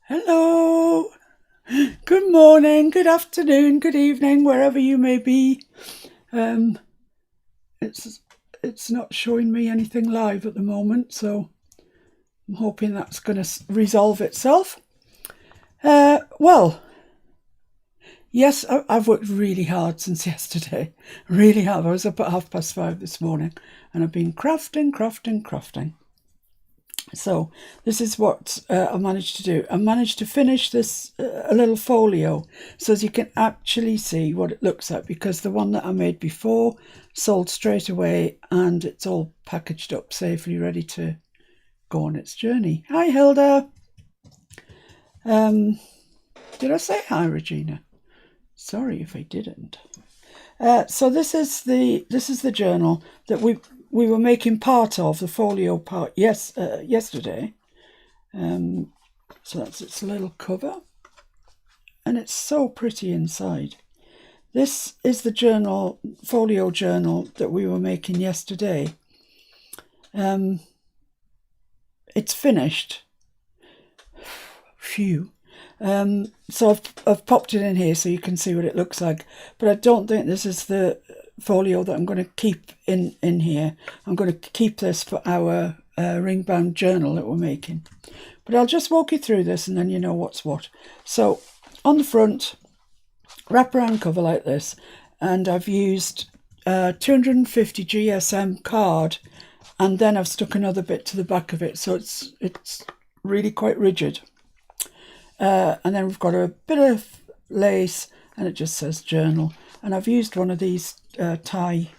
Hello, good morning, good afternoon, good evening, wherever you may be. Um, it's it's not showing me anything live at the moment, so I'm hoping that's going to resolve itself. Well, yes, I've worked really hard since yesterday. Really hard. I was up at 5:30 this morning, and I've been crafting. So this is what I managed to do. I managed to finish this a little folio so as you can actually see what it looks like, because the one that I made before sold straight away and it's all packaged up safely, ready to go on its journey. Hi Hilda. Did I say hi, Regina? Sorry if I didn't. So this is the journal that we were making part of, the folio part, yesterday. So that's its little cover, and it's so pretty inside. This is the folio journal that we were making yesterday. It's finished. Phew. So I've popped it in here so you can see what it looks like, but I don't think this is the folio that I'm going to keep in here. I'm going to keep this for our ring-bound journal that we're making. But I'll just walk you through this and then you know what's what. So on the front, wraparound cover like this, and I've used 250 GSM card, and then I've stuck another bit to the back of it, so it's really quite rigid. And then we've got a bit of lace, and it just says journal. And I've used one of these tie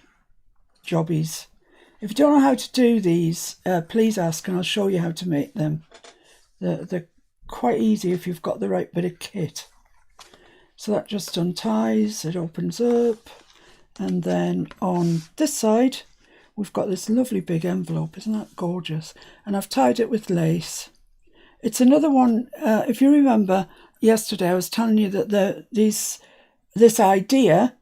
jobbies. If you don't know how to do these, please ask and I'll show you how to make them. They're quite easy if you've got the right bit of kit. So that just unties, it opens up, and then on this side we've got this lovely big envelope. Isn't that gorgeous? And I've tied it with lace. It's another one, if you remember yesterday I was telling you that this idea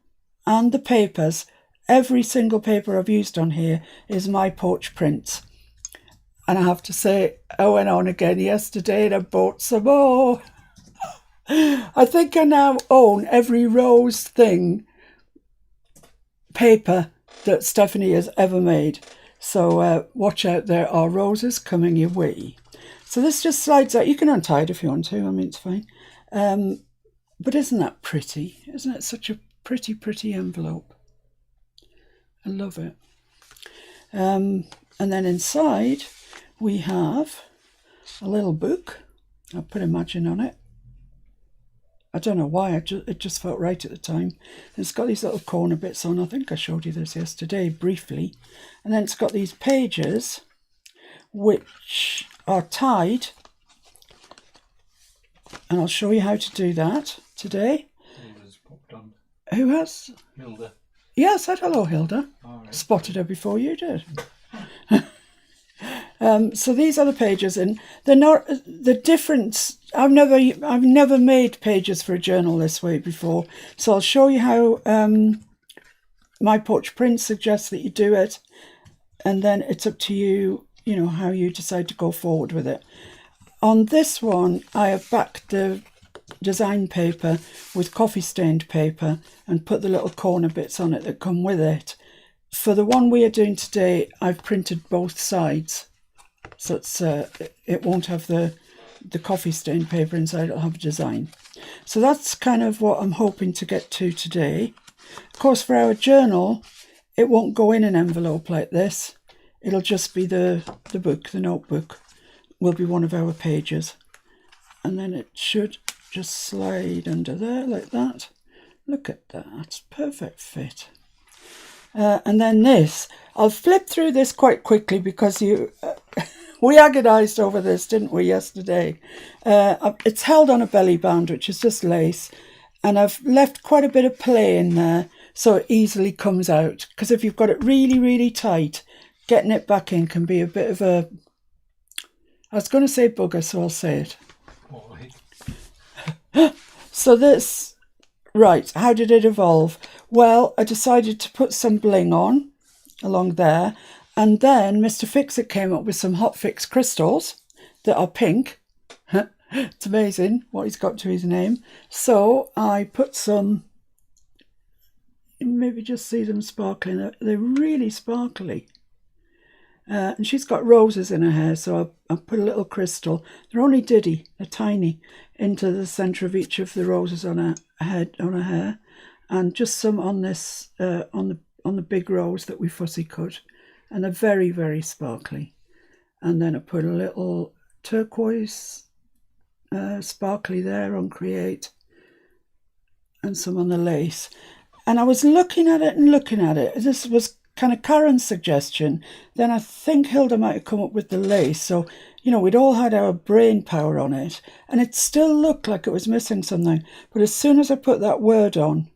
and the papers, every single paper I've used on here is My Porch Prints. And I have to say, I went on again yesterday and I bought some more. I think I now own every rose thing paper that Stephanie has ever made. So watch out, there are roses coming your way. So this just slides out. You can untie it if you want to. I mean, it's fine. But isn't that pretty? Isn't it such a pretty envelope? I love it. And then inside we have a little book. I put Imagine on it. I don't know why, it just felt right at the time. It's got these little corner bits on. I think I showed you this yesterday briefly. And then it's got these pages which are tied. And I'll show you how to do that today. Hilda's popped on. Who has? Hilda. Yeah, I said hello, Hilda. Right. Spotted her before you did. So these are the pages, and they're not the difference. I've never made pages for a journal this way before, so I'll show you how My Porch Prints suggests that you do it, and then it's up to you. You know how you decide to go forward with it. On this one, I have backed the design paper with coffee stained paper and put the little corner bits on it that come with it. For the one we are doing today, I've printed both sides. So it won't have the coffee stained paper inside, it'll have a design. So that's kind of what I'm hoping to get to today. Of course, for our journal, it won't go in an envelope like this. It'll just be the book, the notebook, will be one of our pages. And then it should just slide under there like that. Look at that, perfect fit. And then this, I'll flip through this quite quickly because we agonised over this, didn't we, yesterday? It's held on a belly band, which is just lace, and I've left quite a bit of play in there so it easily comes out, because if you've got it really tight, getting it back in can be a bit of a... I was going to say bugger, so I'll say it. So this... Right, how did it evolve? Well, I decided to put some bling on along there, and then Mr. Fix-It came up with some Hot Fix crystals that are pink. It's amazing what he's got to his name. So I put some, maybe just see them sparkling. They're really sparkly. And she's got roses in her hair, so I put a little crystal. They're only diddy, they're tiny, into the centre of each of the roses on her head, on her hair, and just some on this on the big rose that we fussy cut, and they're very, very sparkly. And then I put a little turquoise sparkly there on Create, and some on the lace. And I was looking at it and looking at it. This was kind of Karen's suggestion. Then I think Hilda might have come up with the lace. So, you know, we'd all had our brain power on it, and it still looked like it was missing something. But as soon as I put that word on,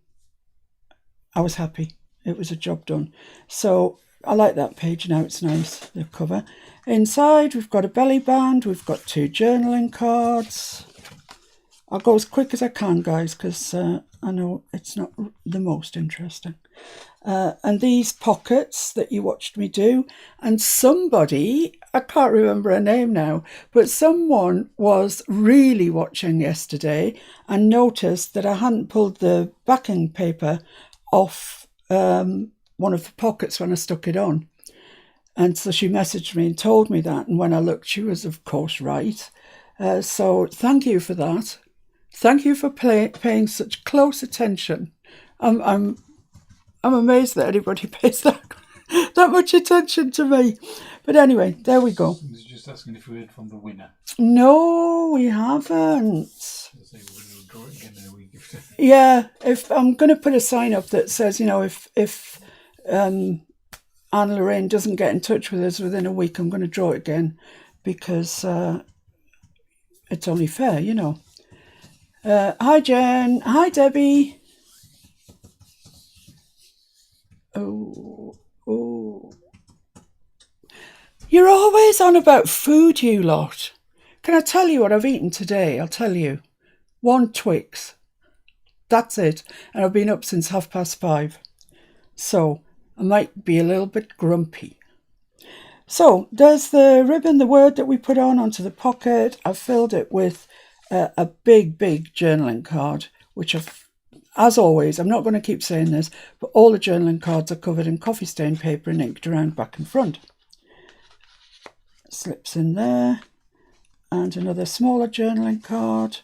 I was happy. It was a job done. So I like that page now. It's nice, the cover. Inside, we've got a belly band. We've got 2 journaling cards. I'll go as quick as I can, guys, because I know it's not the most interesting. And these pockets that you watched me do, and somebody, I can't remember her name now, but someone was really watching yesterday and noticed that I hadn't pulled the backing paper off one of the pockets when I stuck it on. And so she messaged me and told me that, and when I looked, she was of course right. So thank you for that. Thank you for paying such close attention. I'm amazed that anybody pays that much attention to me. But anyway, there we go. I was just asking if we heard from the winner. No, we haven't. We'll draw it again in a week. Yeah, if I'm going to put a sign up that says, you know, if Anne Lorraine doesn't get in touch with us within a week, I'm going to draw it again, because it's only fair, you know. Hi Jen, hi Debbie. Oh, you're always on about food, you lot. Can I tell you what I've eaten today? I'll tell you. 1 Twix. That's it. And I've been up since 5:30. So I might be a little bit grumpy. So there's the ribbon, the word that we put onto the pocket. I've filled it with a big journaling card, which I've, as always, I'm not going to keep saying this, but all the journaling cards are covered in coffee stain paper and inked around back and front. Slips in there, and another smaller journaling card.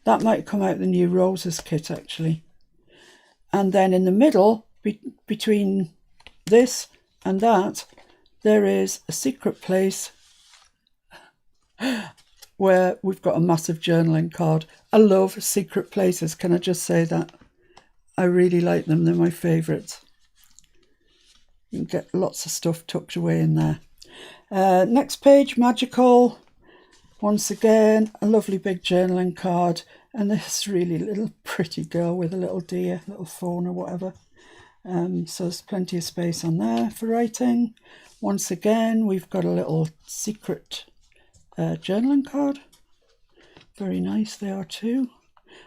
That might come out the new roses kit, actually. And then in the middle, between this and that, there is a secret place where we've got a massive journaling card. I love secret places, can I just say that? I really like them, they're my favourites. You can get lots of stuff tucked away in there. Next page, magical. Once again, a lovely big journaling card, and this really little pretty girl with a little deer, little fawn or whatever. So there's plenty of space on there for writing. Once again, we've got a little secret journaling card. Very nice they are too.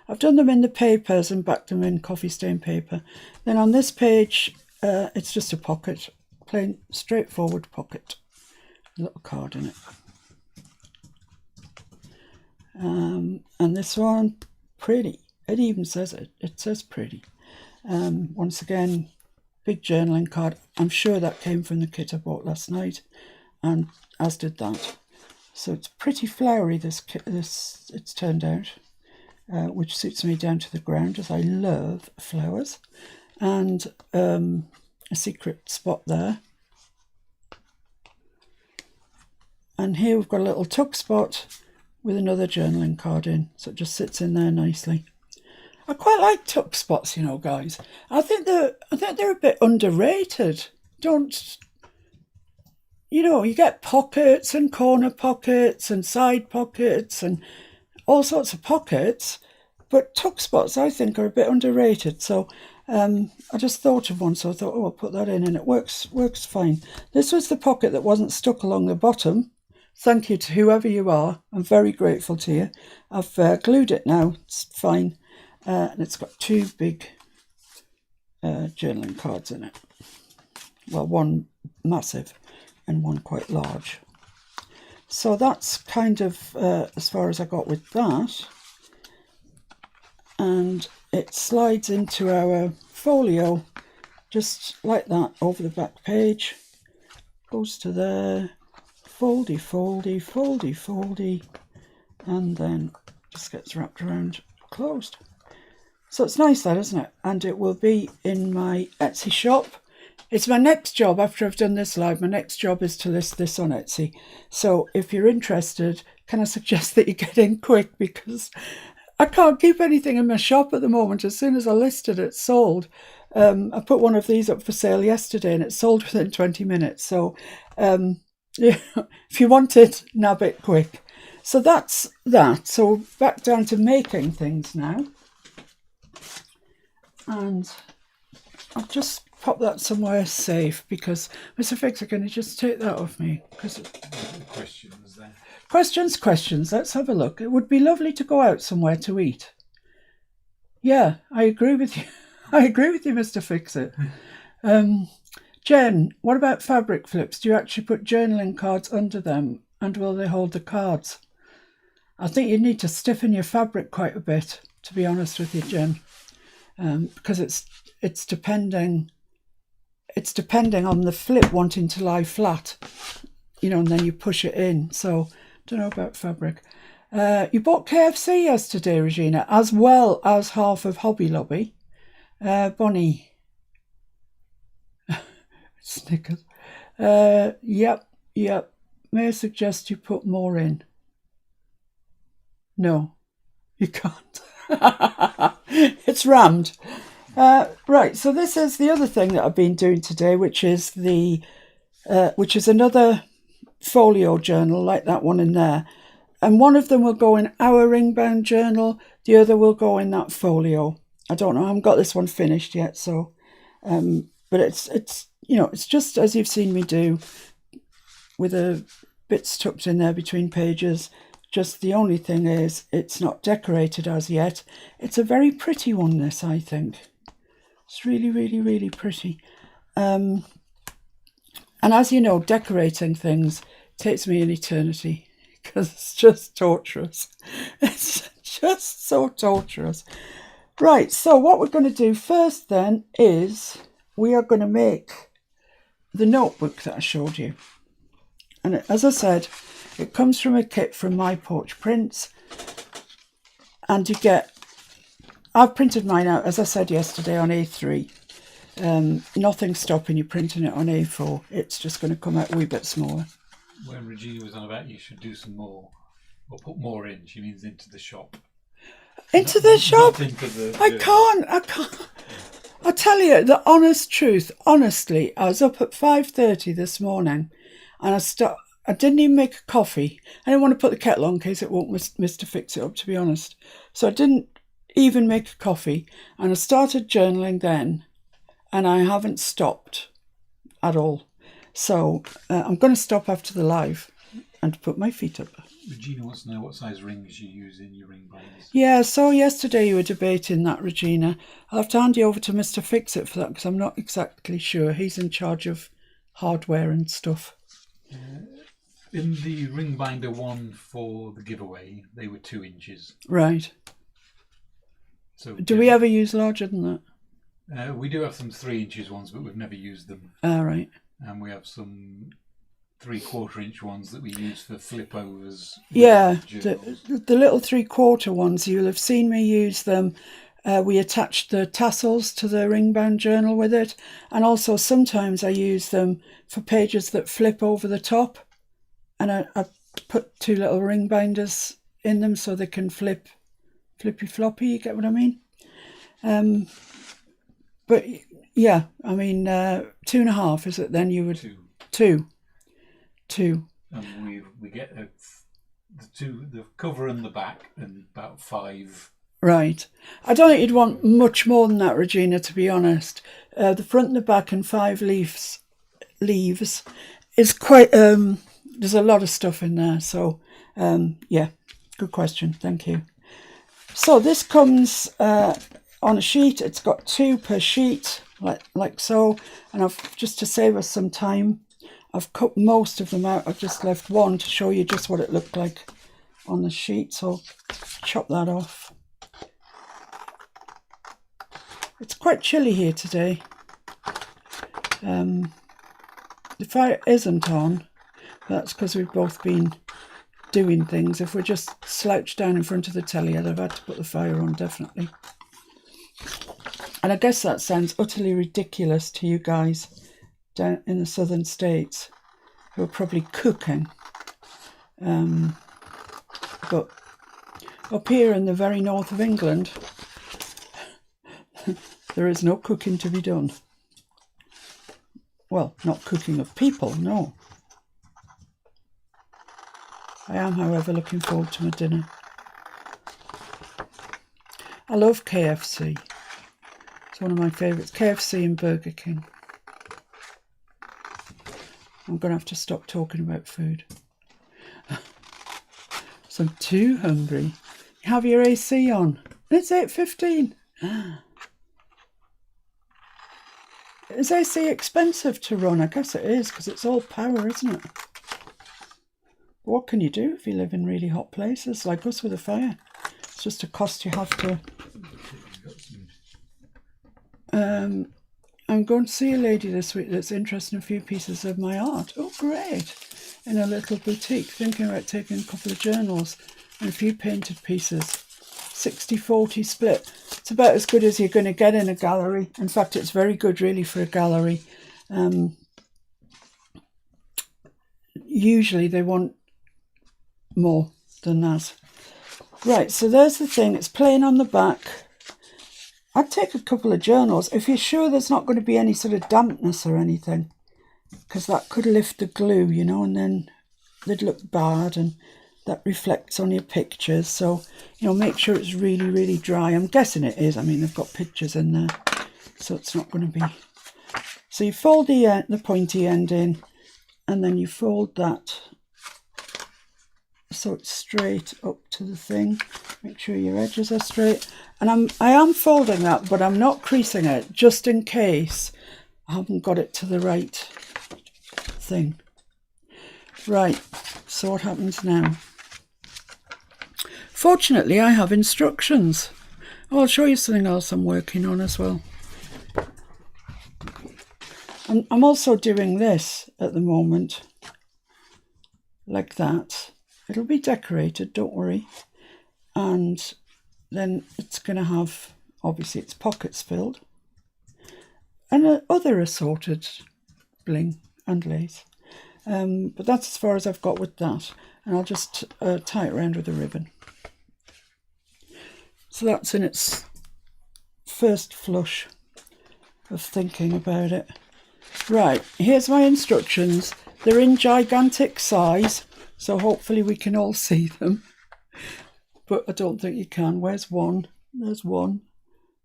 I've done them in the papers and backed them in coffee stain paper. Then on this page, it's just a pocket, plain straightforward pocket. A little card in it. And this one, pretty. It even says it. It says pretty. Once again, big journaling card. I'm sure that came from the kit I bought last night, and as did that. So it's pretty flowery, this it's turned out, which suits me down to the ground, as I love flowers. And a secret spot there. And here we've got a little tuck spot with another journaling card in, so it just sits in there nicely. I quite like tuck spots, you know, guys. I think they're a bit underrated. You know, you get pockets and corner pockets and side pockets and all sorts of pockets, but tuck spots I think are a bit underrated. So I just thought of one, so I thought, oh, I'll put that in, and it works fine. This was the pocket that wasn't stuck along the bottom. Thank you to whoever you are. I'm very grateful to you. I've glued it now. It's fine. And it's got 2 big journaling cards in it. Well, one massive and one quite large. So that's kind of as far as I got with that. And it slides into our folio just like that over the back page. Goes to there, foldy, foldy, foldy, foldy, and then just gets wrapped around, closed. So it's nice that, isn't it? And it will be in my Etsy shop. It's my next job after I've done this live. My next job is to list this on Etsy. So if you're interested, can I suggest that you get in quick, because I can't keep anything in my shop at the moment. As soon as I listed it, it's sold. I put one of these up for sale yesterday and it sold within 20 minutes. So yeah, if you want it, nab it quick. So that's that. So back down to making things now. And I'll just pop that somewhere safe, because Mr. Fixer, can you just take that off me? Because Questions there. questions. Let's have a look. It would be lovely to go out somewhere to eat. Yeah, I agree with you. I agree with you, Mr. Fix-It. Jen, what about fabric flips? Do you actually put journaling cards under them, and will they hold the cards? I think you need to stiffen your fabric quite a bit, to be honest with you, Jen, because it's depending on the flip wanting to lie flat, and then you push it in. So don't know about fabric. You bought KFC yesterday, Regina, as well as half of Hobby Lobby. Bonnie. Snickers. Yep. May I suggest you put more in? No, you can't. It's rammed. Right, so this is the other thing that I've been doing today, which is another folio journal like that one in there. And one of them will go in our ring-bound journal, the other will go in that folio. I don't know, I haven't got this one finished yet, so but it's just as you've seen me do, with the bits tucked in there between pages. Just the only thing is it's not decorated as yet. It's a very pretty one, this, I think. It's really, really, really pretty. And as you know, decorating things takes me an eternity, because it's just torturous. It's just so torturous. Right, so what we're going to do first then is we are going to make the notebook that I showed you. And as I said, it comes from a kit from My Porch Prints. And you get, I've printed mine out, as I said yesterday, on A3. Nothing's stopping you printing it on A4. It's just going to come out a wee bit smaller. When Regina was on about you should do some more, or put more in, she means into the shop. Into the shop? Not into the I can't. I'll tell you the honest truth. Honestly, I was up at 5:30 this morning, and I didn't even make a coffee. I didn't want to put the kettle on in case it won't Mr. Fix It Up, to be honest. So I didn't even make a coffee, and I started journaling then, and I haven't stopped at all. So I'm going to stop after the live and put my feet up. Regina wants to know what size rings you use in your ring binders. Yeah, so yesterday you were debating that, Regina. I'll have to hand you over to Mr. Fix It for that, because I'm not exactly sure. He's in charge of hardware and stuff. In the ring binder one for the giveaway, they were 2 inches. Right. So do we ever use larger than that? We do have some 3 inches ones, but we've never used them. Right. And we have some 3/4 inch ones that we use for flip overs. Yeah, the little 3/4 ones, you'll have seen me use them. We attached the tassels to the ring-bound journal with it, and also sometimes I use them for pages that flip over the top, and I put 2 little ring binders in them so they can flippy floppy. You get what I mean? But yeah, I mean 2.5, is it? Then you would 2. And we get the cover and the back, and about 5. Right. I don't think you'd want much more than that, Regina, to be honest. The front and the back and 5 leaves is quite, there's a lot of stuff in there. So, yeah, good question. Thank you. So this comes on a sheet. It's got 2 per sheet, like so. And I've, just to save us some time, I've cut most of them out. I've just left one to show you just what it looked like on the sheet. So I'll chop that off. It's quite chilly here today. The fire isn't on. That's because we've both been doing things. If we're just slouched down in front of the telly, I'd have had to put the fire on, definitely. And I guess that sounds utterly ridiculous to you guys down in the southern states who are probably cooking. But up here in the very north of England, there is no cooking to be done. Well, not cooking of people, no. I am, however, looking forward to my dinner. I love KFC. It's one of my favourites. KFC and Burger King. I'm going to have to stop talking about food. So I'm too hungry. Have your AC on. It's 8:15. Is AC expensive to run? I guess it is, because it's all power, isn't it? What can you do if you live in really hot places like us with a fire? It's just a cost you have to. I'm going to see a lady this week that's interested in a few pieces of my art. Oh, great. In a little boutique, thinking about taking a couple of journals and a few painted pieces. 60-40 split. It's about as good as you're going to get in a gallery. In fact, it's very good really for a gallery. Usually they want more than that. Right, so there's the thing. It's plain on the back. I'd take a couple of journals if you're sure there's not going to be any sort of dampness or anything, because that could lift the glue, you know, and then they'd look bad and that reflects on your pictures. So, you know, make sure it's really, really dry. I'm guessing it is. I mean, they've got pictures in there, so it's not going to be. So you fold the pointy end in, and then you fold that so it's straight up to the thing. Make sure your edges are straight. And I am folding that, but I'm not creasing it, just in case I haven't got it to the right thing. Right, so what happens now? Fortunately, I have instructions. Oh, I'll show you something else I'm working on as well. I'm also doing this at the moment, like that. It'll be decorated, don't worry. And then it's going to have, obviously, its pockets filled. And other assorted bling and lace. But that's as far as I've got with that. And I'll just tie it around with a ribbon. So that's in its first flush of thinking about it. Right, here's my instructions. They're in gigantic size, so hopefully we can all see them. But I don't think you can. Where's one? There's one.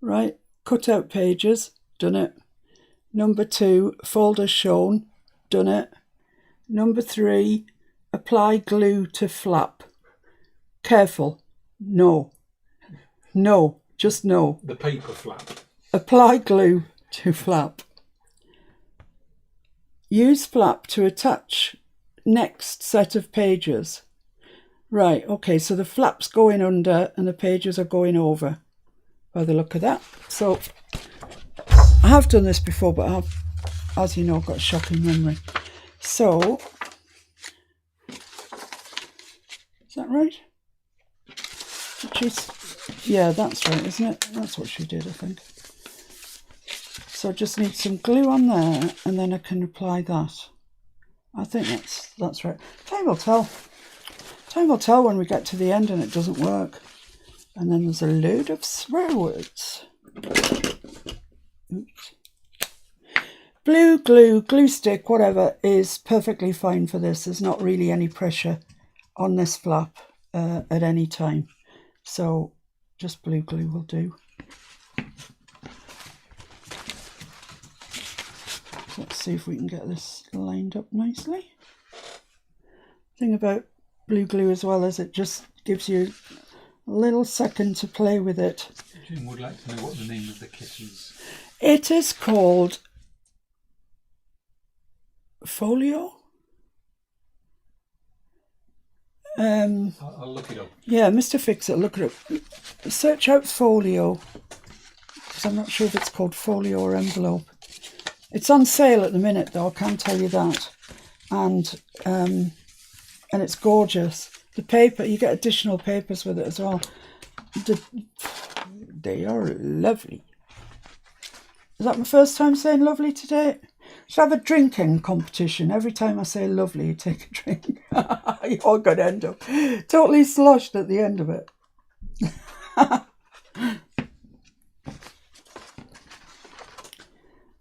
Right, cut out pages, done it. Number 2, fold as shown, done it. Number 3, apply glue to flap. Careful, no, just no. The paper flap. Apply glue to flap. Use flap to attach next set of pages. Right, okay, so the flap's going under and the pages are going over by the look of that. So I have done this before, but I've, as you know, got a shocking memory. So, is that right? Yeah, that's right, isn't it? That's what she did, I think. So I just need some glue on there, and then I can apply that. I think that's right. Time will tell. Time will tell when we get to the end and it doesn't work. And then there's a load of swear words. Oops. Blue glue, glue stick, whatever, is perfectly fine for this. There's not really any pressure on this flap at any time. So just blue glue will do. Let's see if we can get this lined up nicely. Thing about blue glue as well is it just gives you a little second to play with it. Jim would like to know what the name of the kit is. It is called Folio. I'll look it up. Yeah, Mr. Fix-It, look it up. Search out Folio, because I'm not sure if it's called Folio or envelope. It's on sale at the minute, though, I can tell you that. And it's gorgeous. The paper, you get additional papers with it as well. They are lovely. Is that my first time saying lovely today? Should have a drinking competition. Every time I say lovely, you take a drink. You're going to end up totally sloshed at the end of it.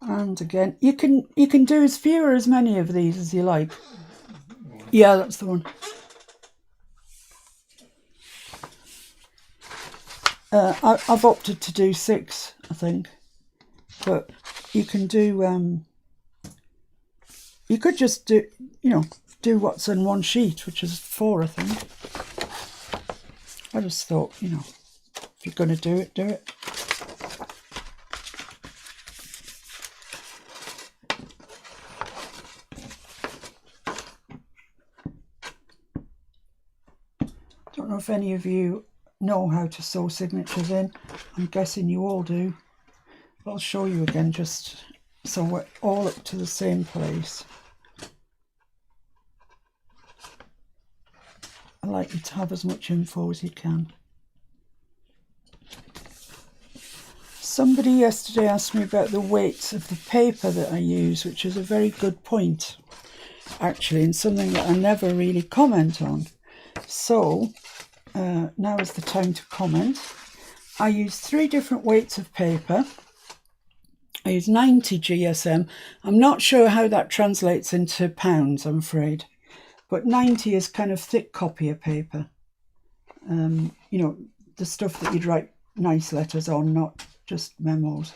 And again, you can do as few or as many of these as you like. Yeah, that's the one. I've opted to do 6, I think. But you can do, you could just do, do what's in one sheet, which is 4, I think. I just thought, if you're going to do it, do it. Don't know if any of you know how to sew signatures in. I'm guessing you all do. But I'll show you again just so we're all up to the same place. I like you to have as much info as you can. Somebody yesterday asked me about the weights of the paper that I use, which is a very good point, actually, and something that I never really comment on. So now is the time to comment. I use 3 different weights of paper. I use 90 GSM. I'm not sure how that translates into pounds, I'm afraid. But 90 is kind of thick copier paper. The stuff that you'd write nice letters on, not just memos.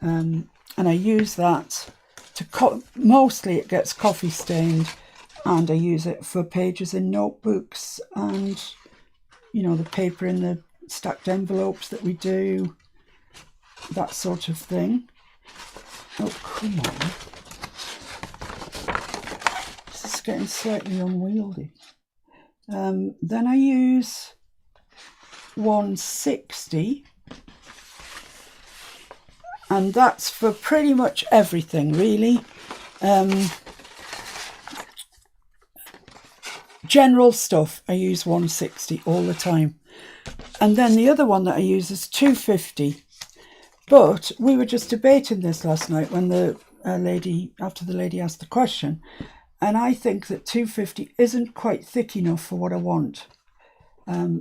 And I use that to mostly it gets coffee stained, and I use it for pages in notebooks and, the paper in the stacked envelopes that we do, that sort of thing. Oh, come on. This is getting slightly unwieldy. Then I use 160, and that's for pretty much everything, really. General stuff, I use 160 all the time. And then the other one that I use is 250. But we were just debating this last night when after the lady asked the question, and I think that 250 isn't quite thick enough for what I want.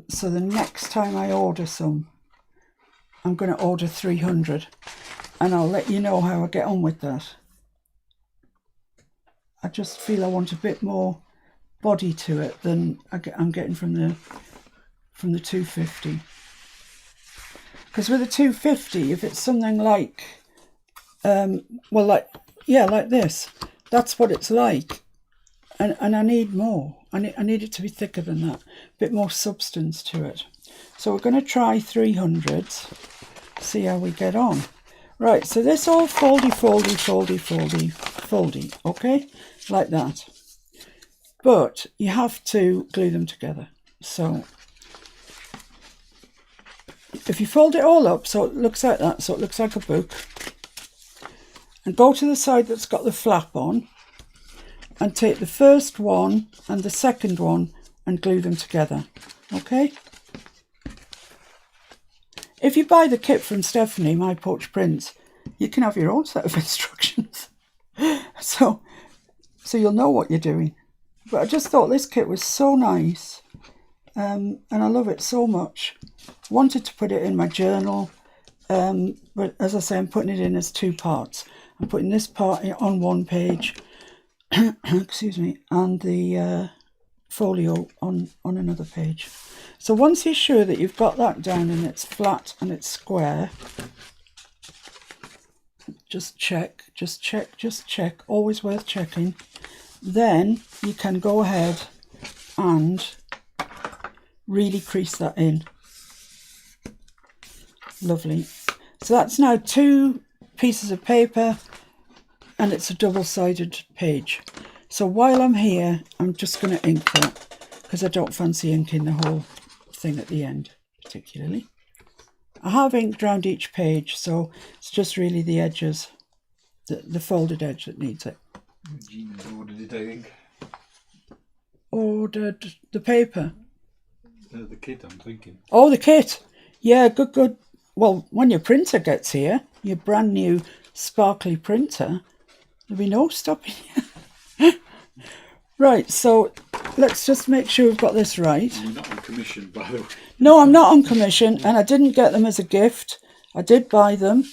So the next time I order some, I'm going to order 300, and I'll let you know how I get on with that. I just feel I want a bit more body to it than I'm getting from the 250. Because with a 250, if it's something like, like this, that's what it's like. And I need more. I need it to be thicker than that. A bit more substance to it. So we're going to try 300s, see how we get on. Right, so this all foldy, okay? Like that. But you have to glue them together. So if you fold it all up so it looks like that, so it looks like a book, and go to the side that's got the flap on, and take the first one and the second one and glue them together, okay? If you buy the kit from Stephanie, My Porch Prints, you can have your own set of instructions. So you'll know what you're doing. But I just thought this kit was so nice, and I love it so much. Wanted to put it in my journal, but as I say, I'm putting it in as 2 parts. I'm putting this part on one page, excuse me, and the folio on another page. So once you're sure that you've got that down and it's flat and it's square, just check, always worth checking. Then you can go ahead and really crease that in. Lovely. So that's now 2 pieces of paper and it's a double-sided page. So while I'm here, I'm just going to ink that, because I don't fancy inking the whole thing at the end particularly. I have inked around each page, so it's just really the edges, the folded edge that needs it. Gina's ordered it, I think. Ordered the paper? The kit, I'm thinking. Oh, the kit. Yeah, good. Well, when your printer gets here, your brand new sparkly printer, there'll be no stopping you. Right, so let's just make sure we've got this right. You're not on commission, by the way. No, I'm not on commission, and I didn't get them as a gift. I did buy them.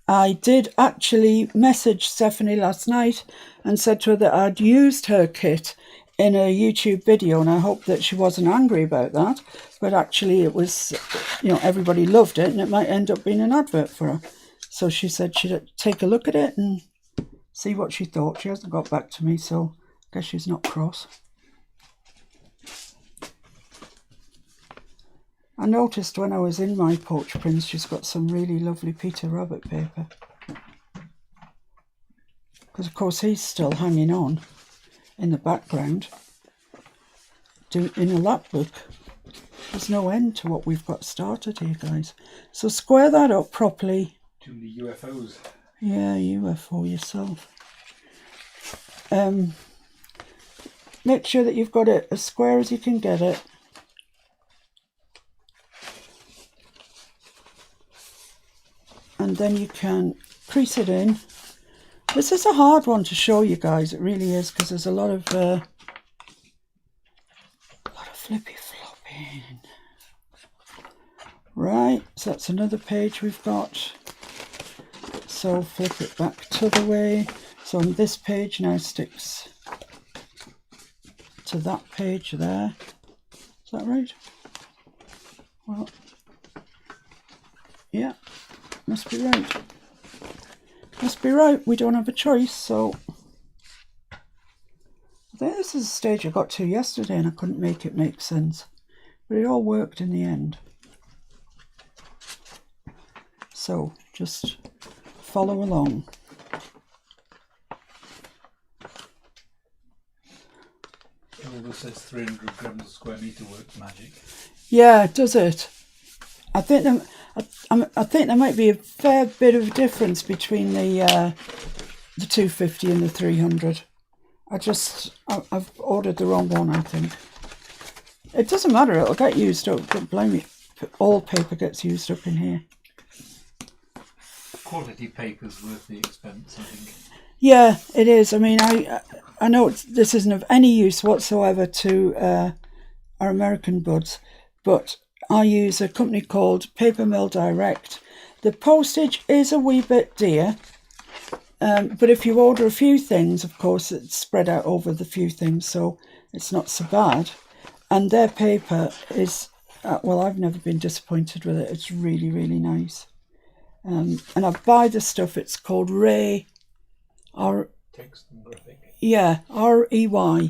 I did actually message Stephanie last night and said to her that I'd used her kit in a YouTube video, and I hope that she wasn't angry about that. But actually it was, everybody loved it, and it might end up being an advert for her. So she said she'd take a look at it and see what she thought. She hasn't got back to me, so I guess she's not cross. I noticed when I was in My Porch Prints, she's got some really lovely Peter Rabbit paper. Because, of course, he's still hanging on in the background in a lap book. There's no end to what we've got started here, guys. So square that up properly. Too many UFOs. Yeah, UFO yourself. Make sure that you've got it as square as you can get it. And then you can crease it in. This is a hard one to show you guys, it really is, because there's a lot of flippy flopping. Right, so that's another page we've got. So flip it back to the way. So on this page now sticks to that page there. Is that right? Well, yeah. Must be right. Must be right. We don't have a choice, so I think this is a stage I got to yesterday and I couldn't make it make sense. But it all worked in the end. So just follow along. It says 300 grams a square metre works magic. Yeah, does it? I think there might be a fair bit of difference between the 250 and the 300. I've ordered the wrong one, I think. It doesn't matter, it'll get used up. Don't blame me. All paper gets used up in here. Quality paper's worth the expense, I think. Yeah, it is. I mean, I know this isn't of any use whatsoever to our American buds, but I use a company called Paper Mill Direct. The postage is a wee bit dear, but if you order a few things, of course, it's spread out over the few things, so it's not so bad. And their paper is, well, I've never been disappointed with it. It's really, really nice. And I buy the stuff, it's called Ray, Text and graphic. Yeah, R-E-Y,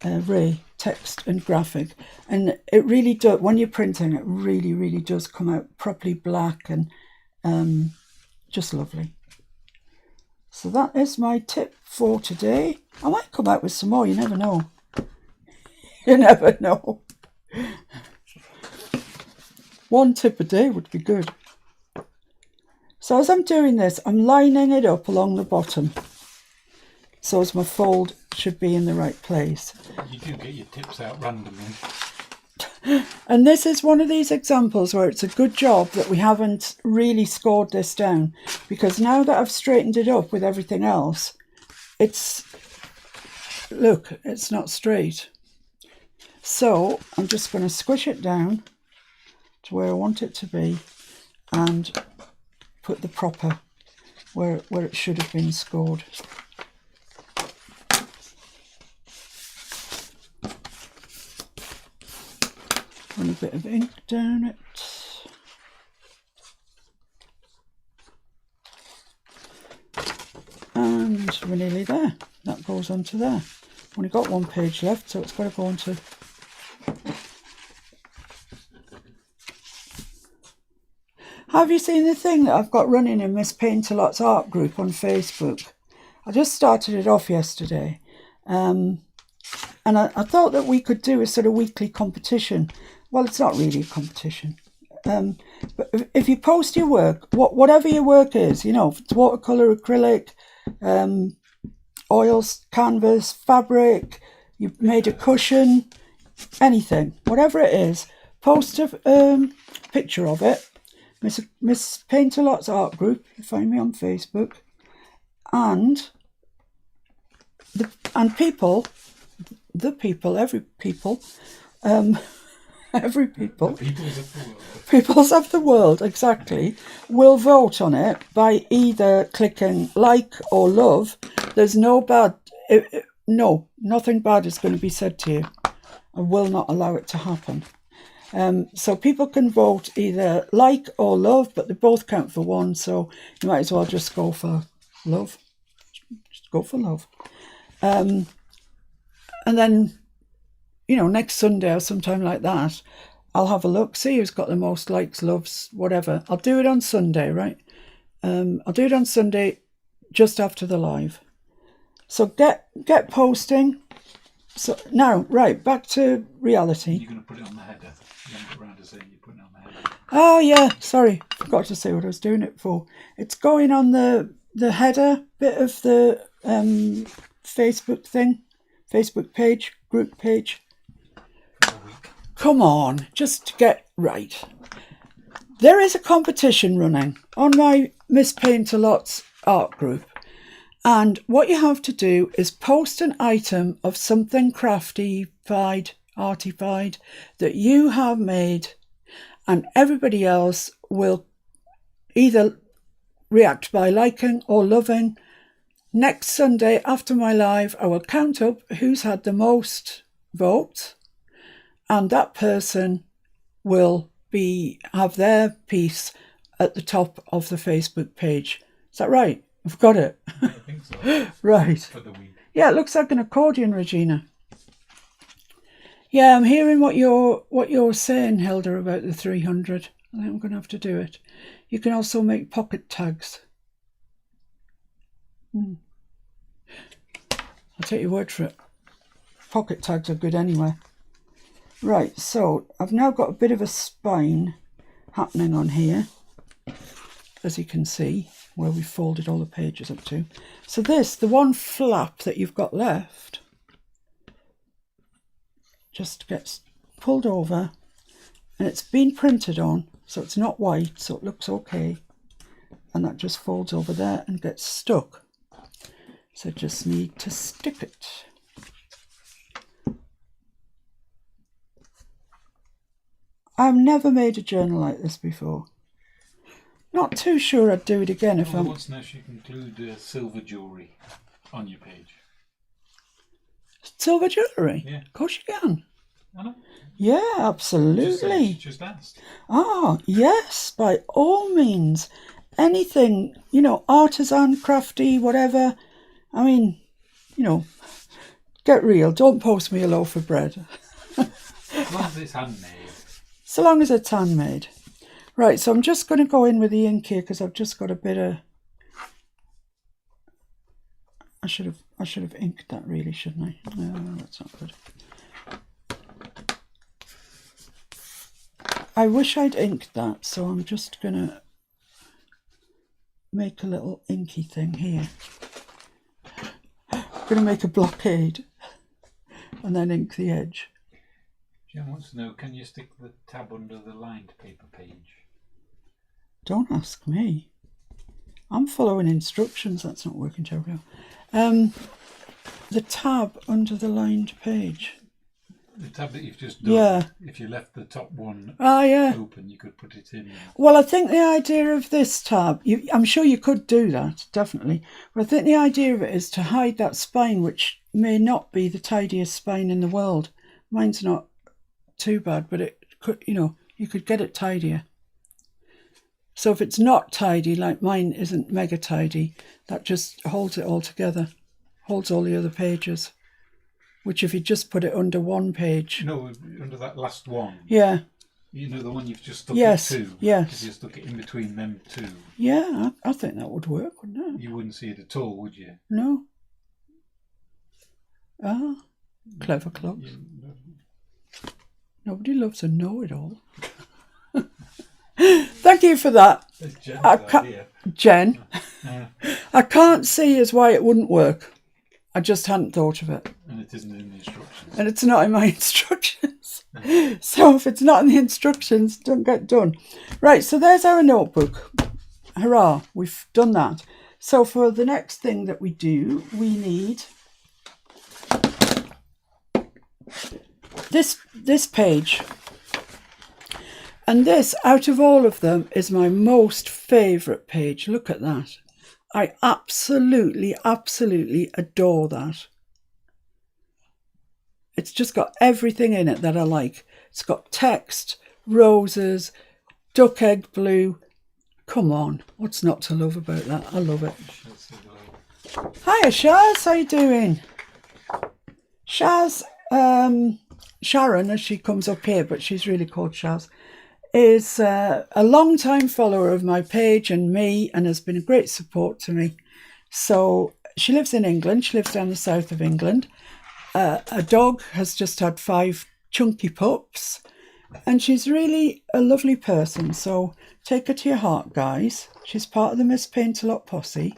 Ray, text and graphic. And it really does, when you're printing, it really, really does come out properly black and just lovely. So that is my tip for today. I might come out with some more, you never know. You never know. One tip a day would be good. So as I'm doing this, I'm lining it up along the bottom, so as my fold should be in the right place. You do get your tips out randomly. And this is one of these examples where it's a good job that we haven't really scored this down, because now that I've straightened it up with everything else, look, it's not straight. So I'm just going to squish it down to where I want it to be and put the proper where it should have been scored. Run a bit of ink down it. And we're nearly there. That goes onto there. Only got one page left, so it's got to go onto. Have you seen the thing that I've got running in Miss Paintalot's art group on Facebook? I just started it off yesterday. And I thought that we could do a sort of weekly competition. Well, it's not really a competition. But if you post your work, whatever your work is, you know, if it's watercolour, acrylic, oils, canvas, fabric, you've made a cushion, anything, whatever it is, post a picture of it. Miss Paintalot's art group, you find me on Facebook, and people, every people, peoples of the world, exactly, will vote on it by either clicking like or love. There's no bad, nothing bad is going to be said to you. I will not allow it to happen. So people can vote either like or love, but they both count for one, so you might as well just go for love. Just go for love. And then, you know, next Sunday or sometime like that, I'll have a look, see who's got the most likes, loves, whatever. I'll do it on Sunday, right? I'll do it on Sunday just after the live. So get posting. So now, right, back to reality. You're going to put it on the header. You haven't got around to saying you're putting it on the header. Oh yeah, sorry, forgot to say what I was doing it for. It's going on the header bit of the Facebook thing, Facebook page, group page. Come on, just to get right. There is a competition running on my Miss Paintalot's art group. And what you have to do is post an item of something crafty-fied, arty-fied that you have made, and everybody else will either react by liking or loving. Next Sunday after my live, I will count up who's had the most votes, and that person will have their piece at the top of the Facebook page. Is that right? I've got it. I think so. Right. For the week. Yeah, it looks like an accordion, Regina. Yeah, I'm hearing what you're saying, Hilda, about the 300. I think I'm going to have to do it. You can also make pocket tags. I'll take your word for it. Pocket tags are good anyway. Right, so I've now got a bit of a spine happening on here, as you can see, where we folded all the pages up to. So the one flap that you've got left, just gets pulled over, and it's been printed on, so it's not white, so it looks okay. And that just folds over there and gets stuck. So just need to stick it. I've never made a journal like this before. Not too sure I'd do it again if I'm... wants to know if you can include silver jewellery on your page. Silver jewellery? Yeah. Of course you can. I know. Yeah, absolutely. Just asked. Ah, yes, by all means. Anything, you know, artisan, crafty, whatever. I mean, you know, get real. Don't post me a loaf of bread. As long as it's handmade. So long as it's handmade. Right, so I'm just going to go in with the ink here because I've just got a bit of... I should have inked that really, shouldn't I? No, that's not good. I wish I'd inked that, so I'm just going to make a little inky thing here. I'm going to make a blockade and then ink the edge. Jen wants to know, can you stick the tab under the lined paper page? Don't ask me. I'm following instructions. That's not working terribly well. The tab under the lined page. The tab that you've just done. Yeah. If you left the top one open, you could put it in. Well, I think the idea of this tab, I'm sure you could do that, definitely. But I think the idea of it is to hide that spine, which may not be the tidiest spine in the world. Mine's not too bad, but it could, you know, you could get it tidier. So if it's not tidy, like mine isn't mega tidy, that just holds it all together, holds all the other pages. Which if you just put it under one page... No, under that last one. Yeah. You know the one you've just stuck Yes, it to? yes. If you stuck it in between them two, Yeah, I think that would work, wouldn't it? you wouldn't see it at all, would you? No. Ah, clever clocks. Yeah. Nobody loves a know-it-all. Thank you for that. It's Jen's idea. Jen. Yeah. I can't see as why it wouldn't work. I just hadn't thought of it. And it isn't in the instructions. And it's not in my instructions. So if it's not in the instructions, don't get done. Right, so there's our notebook. Hurrah, we've done that. So for the next thing that we do, we need this page. And this, out of all of them, is my most favourite page. Look at that. I absolutely, absolutely adore that. It's just got everything in it that I like. It's got text, roses, duck egg blue. Come on, what's not to love about that? I love it. Hiya, Shaz, how you doing? Shaz, Sharon, as she comes up here, but she's really called Shaz, is a long-time follower of my page and me, and has been a great support to me. So she lives in England. She lives down the south of England. A dog has just had 5 chunky pups, and she's really a lovely person. So take her to your heart, guys. She's part of the Miss Paintalot posse.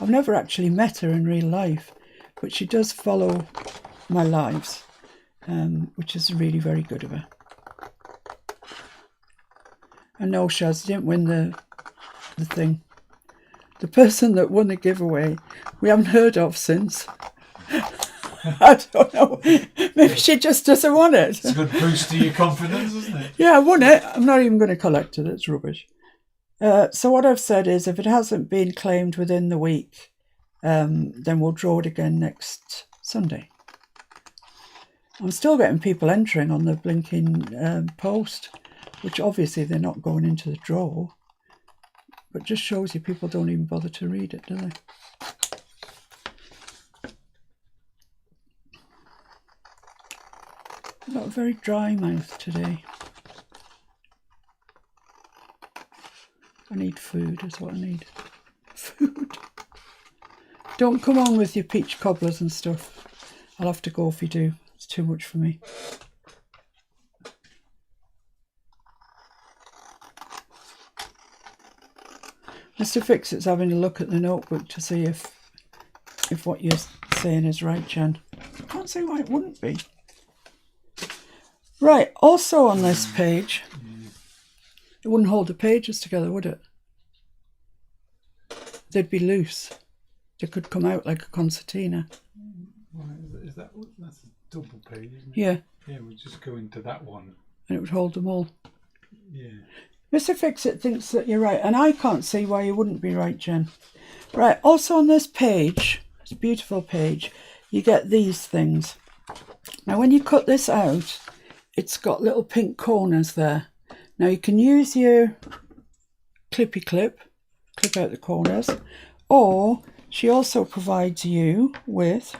I've never actually met her in real life, but she does follow my lives, which is really very good of her. And no, Shaz, didn't win the thing. The person that won the giveaway, we haven't heard of since. I don't know. Maybe she just doesn't want it. It's a good boost to your confidence, isn't it? Yeah, I won it. I'm not even going to collect it. It's rubbish. So what I've said is, if it hasn't been claimed within the week, then we'll draw it again next Sunday. I'm still getting people entering on the blinking post, which obviously they're not going into the draw, but just shows you people don't even bother to read it, do they? I've got a very dry mouth today. I need food, is what I need. Food. Don't come on with your peach cobblers and stuff. I'll have to go if you do. It's too much for me. Mr. Fixit's having a look at the notebook to see if what you're saying is right, Jen. I can't see why it wouldn't be. Right, also on this page, it wouldn't hold the pages together, would it? They'd be loose. They could come out like a concertina. Is that that's a double page, isn't it? Yeah. Yeah, we'll just go into that one. And it would hold them all. Yeah. Mr. Fixit thinks that you're right, and I can't see why you wouldn't be right, Jen. Right, also on this page, this beautiful page, you get these things. Now, when you cut this out, it's got little pink corners there. Now, you can use your clippy clip out the corners, or she also provides you with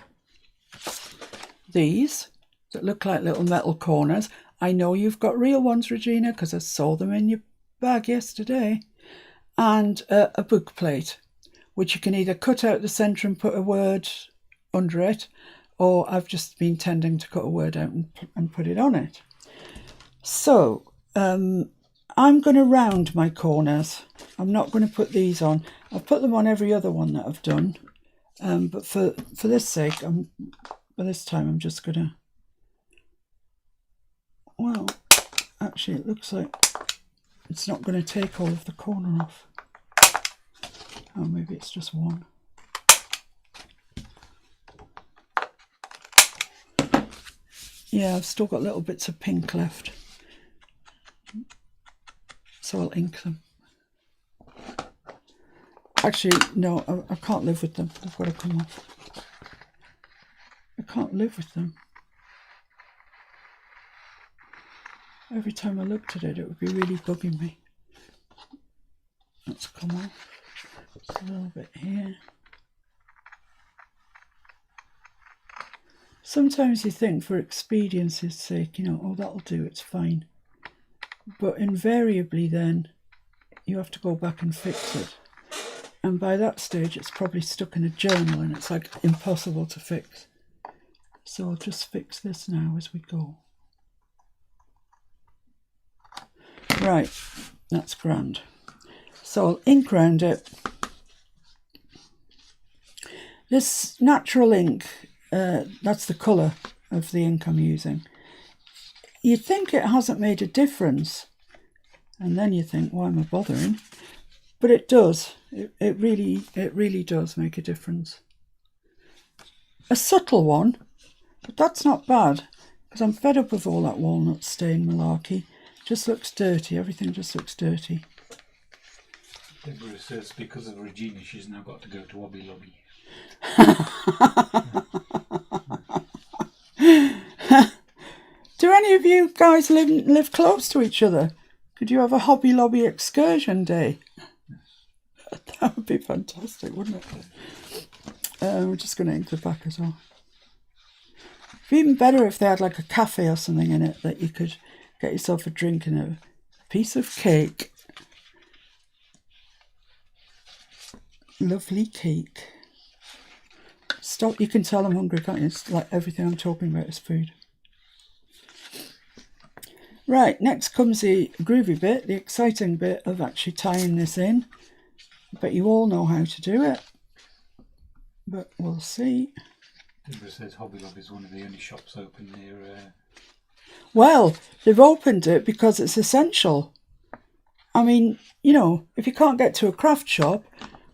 these that look like little metal corners. I know you've got real ones, Regina, because I saw them in your bag yesterday. And a book plate, which you can either cut out the centre and put a word under it, or I've just been tending to cut a word out and put it on it. So I'm going to round my corners. I'm not going to put these on. I've put them on every other one that I've done. But for this sake, for this time, I'm just going to... Well, actually, it looks like it's not going to take all of the corner off. Oh, maybe it's just one. Yeah, I've still got little bits of pink left. So I'll ink them. Actually, no, I can't live with them. They've got to come off. I can't live with them. Every time I looked at it, it would be really bugging me. Let's come off. Just a little bit here. Sometimes you think for expediency's sake, you know, oh, that'll do, it's fine. But invariably then you have to go back and fix it. And by that stage it's probably stuck in a journal and it's like impossible to fix. So I'll just fix this now as we go. Right, that's grand. So I'll ink round it. This natural ink, that's the colour of the ink I'm using. You'd think it hasn't made a difference, and then you think, why am I bothering? But it does. It really does make a difference. A subtle one, but that's not bad, because I'm fed up of all that walnut stain malarkey. Just looks dirty. Everything just looks dirty. Deborah says because of Regina, she's now got to go to Hobby Lobby. Do any of you guys live close to each other? Could you have a Hobby Lobby excursion day? That would be fantastic, wouldn't it? We're just going to ink the back as well. It'd be even better if they had like a cafe or something in it that you could get yourself a drink and a piece of cake. Lovely cake. Stop, you can tell I'm hungry, can't you? It's like everything I'm talking about is food. Right, next comes the groovy bit, the exciting bit of actually tying this in. But you all know how to do it. But we'll see. Deborah says Hobby Lobby is one of the only shops open near... Well, they've opened it because it's essential. I mean, you know, if you can't get to a craft shop,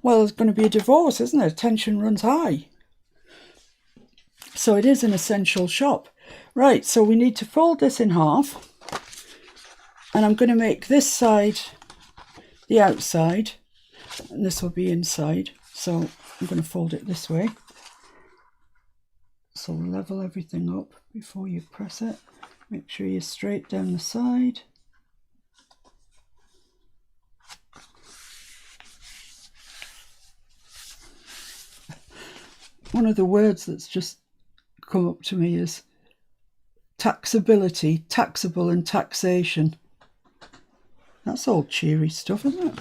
well, there's going to be a divorce, isn't there? Tension runs high. So it is an essential shop. Right, so we need to fold this in half. And I'm going to make this side the outside. And this will be inside. So I'm going to fold it this way. So level everything up before you press it. Make sure you're straight down the side. One of the words that's just come up to me is taxability, taxable and taxation. That's all cheery stuff, isn't it?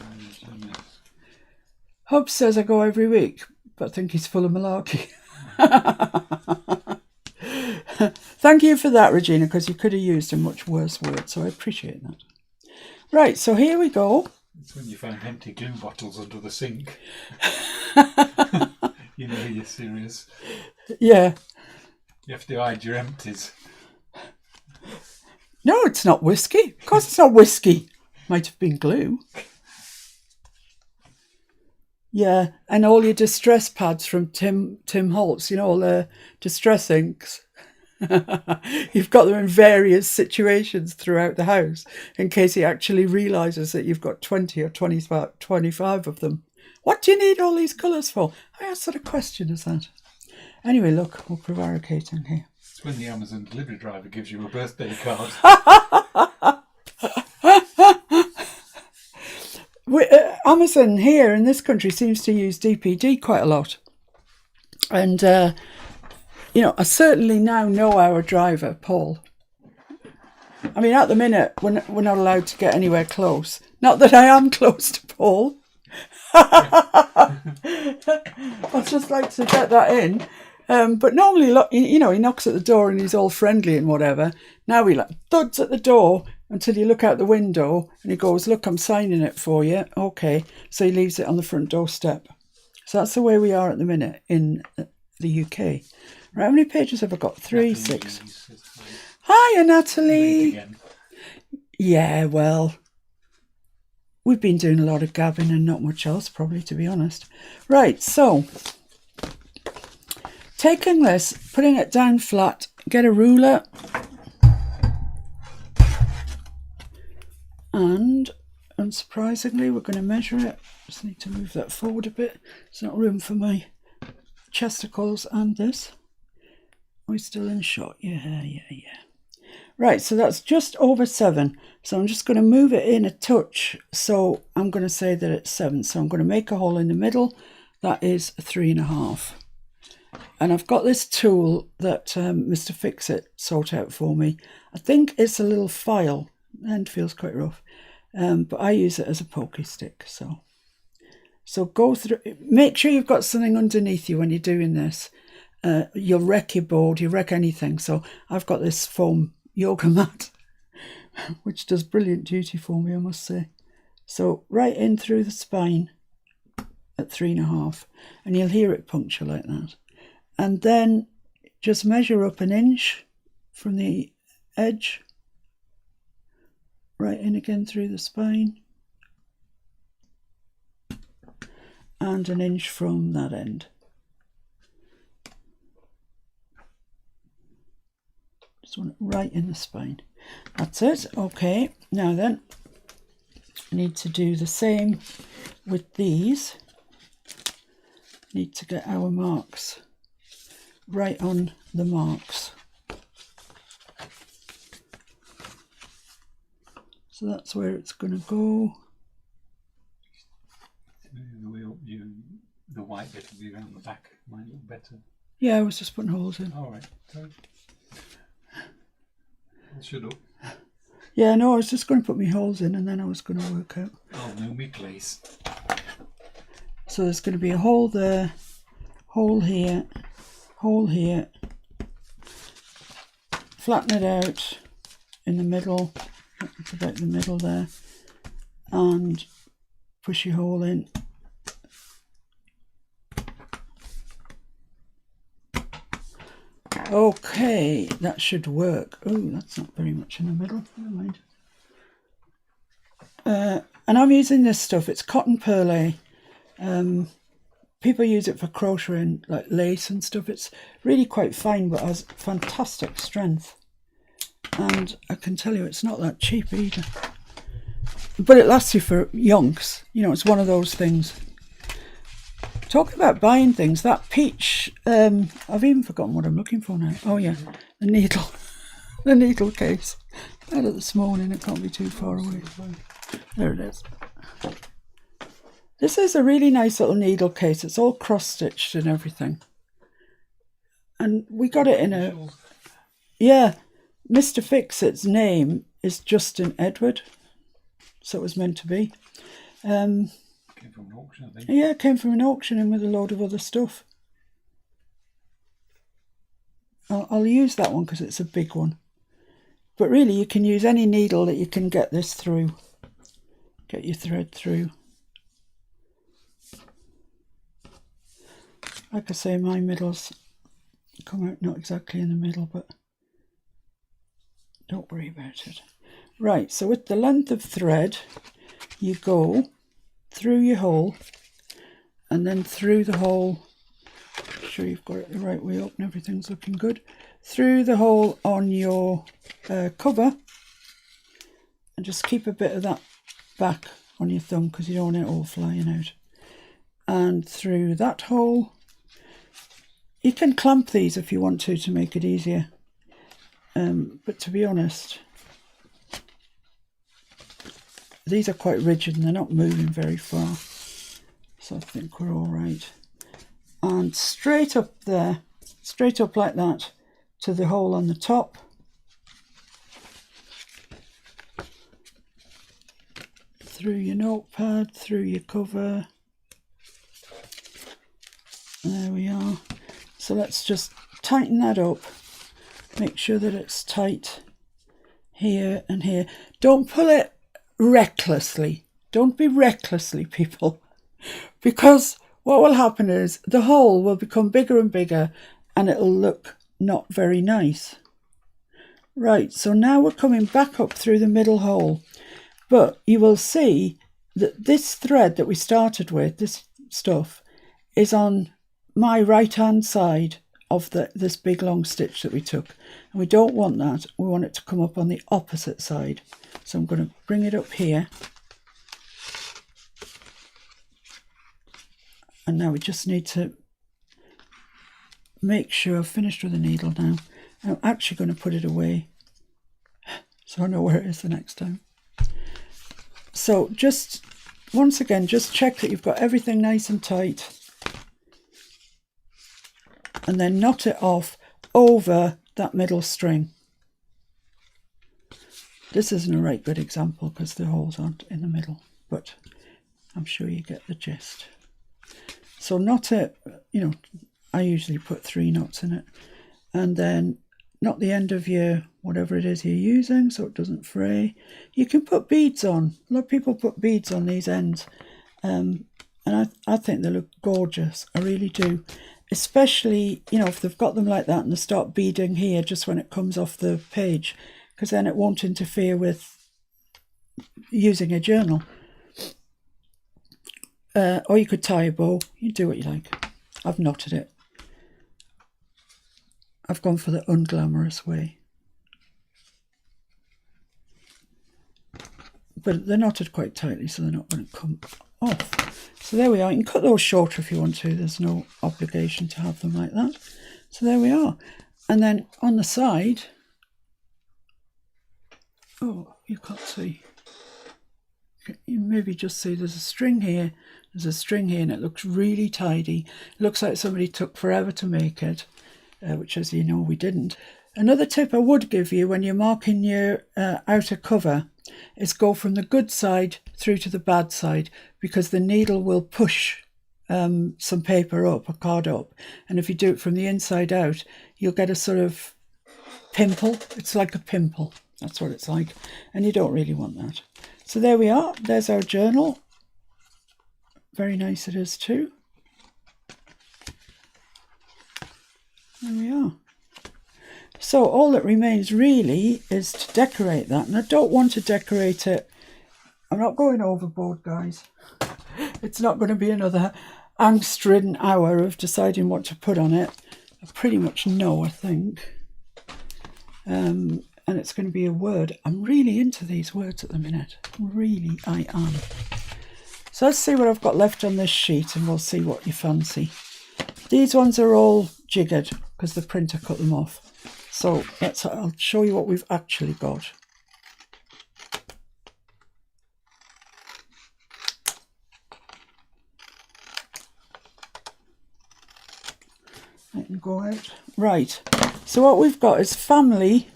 Hub says I go every week, but I think he's full of malarkey. Thank you for that, Regina, because you could have used a much worse word, so I appreciate that. Right, so here we go. It's when you find empty glue bottles under the sink. You know you're serious. Yeah. You have to hide your empties. No, it's not whiskey. Of course it's not whiskey. Might have been glue. Yeah, and all your distress pads from Tim Holtz, you know, all the distress inks. You've got them in various situations throughout the house in case he actually realises that you've got 20 or 25 of them. What do you need all these colours for? I asked that a question as that. Anyway, look, we're prevaricating here. It's when the Amazon delivery driver gives you a birthday card. Amazon here in this country seems to use DPD quite a lot. And, you know, I certainly now know our driver, Paul. I mean, at the minute, we're not allowed to get anywhere close. Not that I am close to Paul. I'd just like to get that in. But normally, you know, he knocks at the door and he's all friendly and whatever. Now he like thuds at the door until you look out the window and he goes, look, I'm signing it for you. Okay. So he leaves it on the front doorstep. So that's the way we are at the minute in the UK. Right, how many pages have I got? 3, 6. Hiya, Natalie. Yeah, well, we've been doing a lot of gabbing and not much else, probably, to be honest. Right, so taking this, putting it down flat, get a ruler, and unsurprisingly, we're going to measure it. Just need to move that forward a bit. There's not room for my chesticles and this. Are we still in shot? Yeah. Right, so that's just over 7. So I'm just going to move it in a touch. So I'm going to say that it's 7. So I'm going to make a hole in the middle. That is 3.5. And I've got this tool that Mr. Fix-It sorted out for me. I think it's a little file, and feels quite rough, but I use it as a pokey stick. So go through, make sure you've got something underneath you when you're doing this. You'll wreck your board, you'll wreck anything. So I've got this foam yoga mat, which does brilliant duty for me, I must say. So right in through the spine at 3.5, and you'll hear it puncture like that. And then just measure up 1 inch from the edge, right in again through the spine, and 1 inch from that end. Just want it right in the spine. That's it. Okay, now then, I need to do the same with these. Need to get our marks right on the marks. So that's where it's going to go. The white bit will be around the back. Might look better. Yeah, I was just putting holes in. All right. So, shut up. Yeah, no, I was just going to put my holes in and then I was going to work out. Oh, no, me place. So there's going to be a hole there, hole here, flatten it out in the middle, it's about the middle there, and push your hole in. Okay, that should work. Oh, that's not very much in the middle, never mind. And I'm using this stuff, it's cotton perlé. People use it for crocheting, like lace and stuff. It's really quite fine, but has fantastic strength. And I can tell you, it's not that cheap either. But it lasts you for yonks. You know, it's one of those things. Talking about buying things, that peach, I've even forgotten what I'm looking for now. Oh yeah, the needle, the needle case. I had it this morning, it can't be too far away. There it is. This is a really nice little needle case. It's all cross-stitched and everything. And we got it in a... Yeah, Mr. Fix-It's name is Justin Edward. So it was meant to be. Came from an auction, I think. Yeah, it came from an auction and with a load of other stuff. I'll use that one because it's a big one. But really, you can use any needle that you can get this through. Get your thread through. Like I say, my middles come out not exactly in the middle, but don't worry about it. Right, so with the length of thread, you go through your hole and then through the hole. Make sure you've got it the right way up and everything's looking good. Through the hole on your cover, and just keep a bit of that back on your thumb because you don't want it all flying out. And through that hole. You can clamp these if you want to make it easier. But to be honest, these are quite rigid and they're not moving very far. So I think we're all right. And straight up there, straight up like that to the hole on the top. Through your notepad, through your cover. There we are. So let's just tighten that up. Make sure that it's tight here and here. Don't pull it recklessly. Don't be recklessly, people. Because what will happen is the hole will become bigger and bigger and it'll look not very nice. Right, so now we're coming back up through the middle hole. But you will see that this thread that we started with, this stuff, is on my right hand side of this big long stitch that we took, and we don't want that. We want it to come up on the opposite side. So I'm going to bring it up here, and now we just need to make sure I've finished with the needle now. I'm actually going to put it away so I know where it is the next time. So just once again, just check that you've got everything nice and tight. and then knot it off over that middle string. This isn't a right good example because the holes aren't in the middle, but I'm sure you get the gist. So knot it, I usually put 3 knots in it, and then knot the end of your whatever it is you're using so it doesn't fray. You can put beads on. A lot of people put beads on these ends, and I think they look gorgeous. I really do. Especially, if they've got them like that and they start beading here just when it comes off the page, because then it won't interfere with using a journal. Or you could tie a bow. You do what you like. I've knotted it. I've gone for the unglamorous way. But they're knotted quite tightly, so they're not going to come off. So there we are. You can cut those shorter if you want to. There's no obligation to have them like that. So there we are. And then on the side, oh, you can't see. You maybe just see there's a string here. There's a string here, and it looks really tidy. It looks like somebody took forever to make it, which, as you know, we didn't. Another tip I would give you when you're marking your outer cover is go from the good side through to the bad side, because the needle will push some paper up, a card up, and if you do it from the inside out, you'll get a sort of pimple. It's like a pimple. That's what it's like, and you don't really want that. So there we are. There's our journal. Very nice it is too. There we are. So all that remains really is to decorate that, and I don't want to decorate it. I'm not going overboard, guys. It's not going to be another angst-ridden hour of deciding what to put on it. I pretty much know, I think. And it's going to be a word. I'm really into these words at the minute. Really, I am. So let's see what I've got left on this sheet, and we'll see what you fancy. These ones are all jiggered because the printer cut them off. So I'll show you what we've actually got. I can go out. Right. So what we've got is family.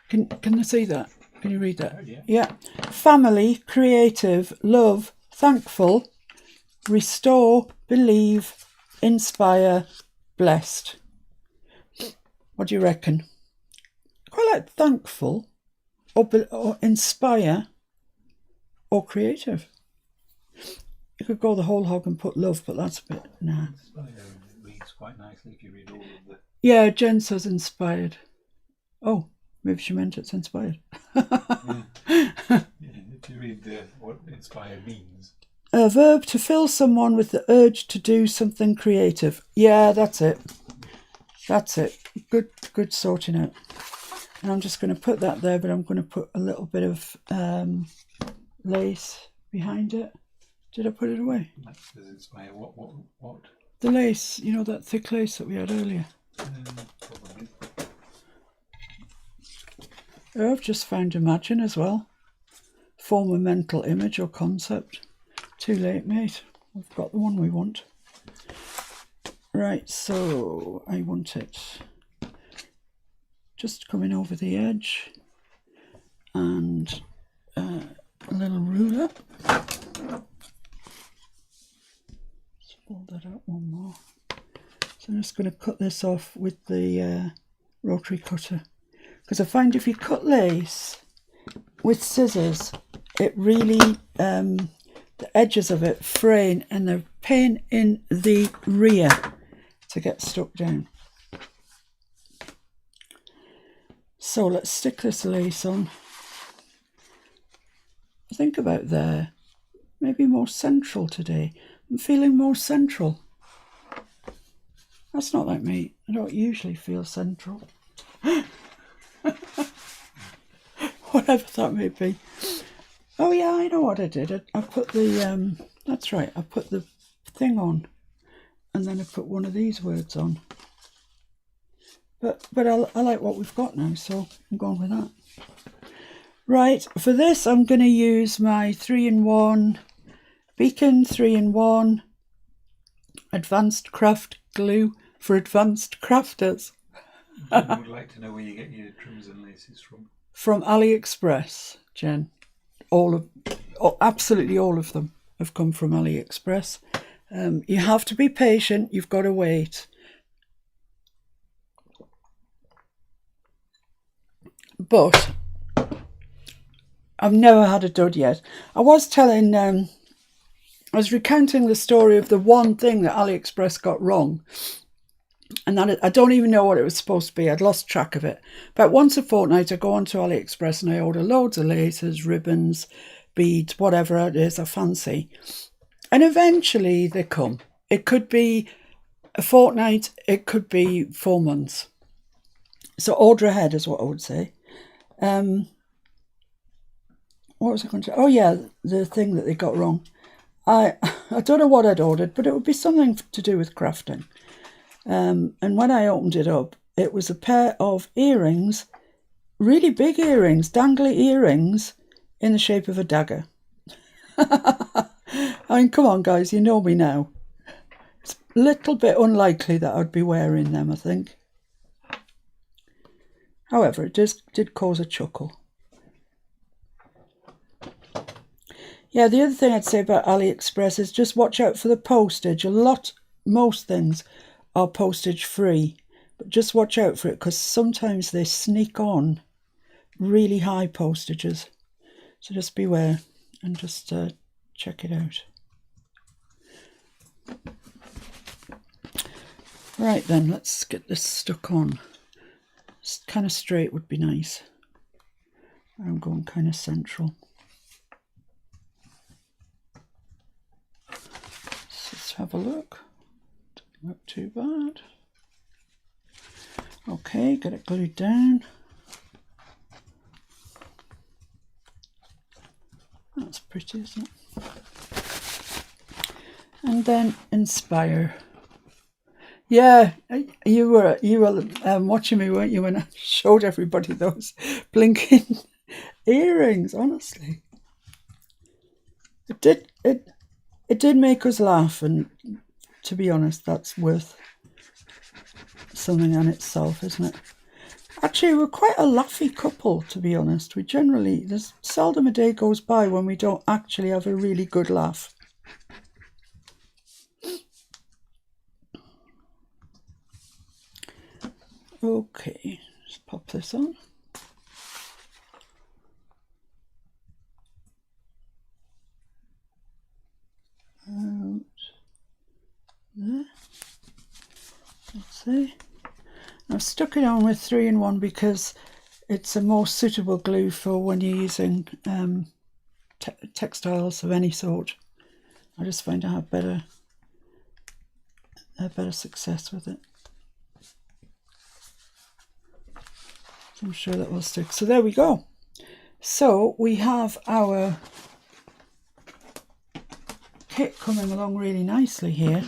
Can I see that? Can you read that? Yeah. Family, creative, love, thankful, restore, believe, inspire, blessed. What do you reckon? Quite like thankful, or inspire, or creative. You could go the whole hog and put love, but that's a bit, nah. Inspire reads quite nicely if you read all of the... Yeah, Jen says inspired. Oh, maybe she meant it's inspired. Yeah. If you read what inspire means. A verb to fill someone with the urge to do something creative. Yeah, that's it. That's it. Good sorting out. And I'm just going to put that there, but I'm going to put a little bit of lace behind it. Did I put it away? Does it inspire what? The lace, that thick lace that we had earlier. Probably. Oh, I've just found imagine as well. Form a mental image or concept. Too late, mate. We've got the one we want. Right, so I want it just coming over the edge, and a little ruler. Let's fold that out one more. So I'm just going to cut this off with the rotary cutter, because I find if you cut lace with scissors, it really the edges of it fray, and they're pain in the rear to get stuck down. So let's stick this lace on. Think about there. Maybe more central today. I'm feeling more central. That's not like me. I don't usually feel central. Whatever that may be. Oh yeah, I know what I did. I put the, that's right, I put the thing on, and then I put one of these words on. But I like what we've got now, so I'm going with that. Right, for this I'm going to use my 3-in-1 Beacon 3-in-1 Advanced Craft Glue for advanced crafters. I would like to know where you get your trims and laces from. From AliExpress, Jen. Absolutely all of them have come from AliExpress. You have to be patient. You've got to wait. But I've never had a dud yet. I was recounting the story of the one thing that AliExpress got wrong. And that I don't even know what it was supposed to be. I'd lost track of it. But once a fortnight, I go onto AliExpress and I order loads of laces, ribbons, beads, whatever it is I fancy. And eventually they come. It could be a fortnight. It could be 4 months. So order ahead is what I would say. What was I going to say? Oh, yeah, the thing that they got wrong. I don't know what I'd ordered, but it would be something to do with crafting. And when I opened it up, it was a pair of earrings, really big earrings, dangly earrings in the shape of a dagger. I mean, come on, guys, you know me now. It's a little bit unlikely that I'd be wearing them, I think. However, it did cause a chuckle. Yeah, the other thing I'd say about AliExpress is just watch out for the postage. Most things are postage free, but just watch out for it because sometimes they sneak on really high postages. So just beware and just check it out. Right then, let's get this stuck on. Just kind of straight would be nice. I'm going kind of central. Let's have a look. Doesn't look too bad. Okay, get it glued down. That's pretty, isn't it? And then inspire. Yeah, you were watching me, weren't you, when I showed everybody those blinking earrings? Honestly, it did make us laugh, and to be honest, that's worth something on itself, isn't it? Actually, we're quite a laughy couple, to be honest. There's seldom a day goes by when we don't actually have a really good laugh. Okay, let's pop this on. Out there. Let's see. I've stuck it on with 3-in-1 because it's a more suitable glue for when you're using textiles of any sort. I just find I have better success with it. So I'm sure that will stick. So there we go. So we have our kit coming along really nicely here.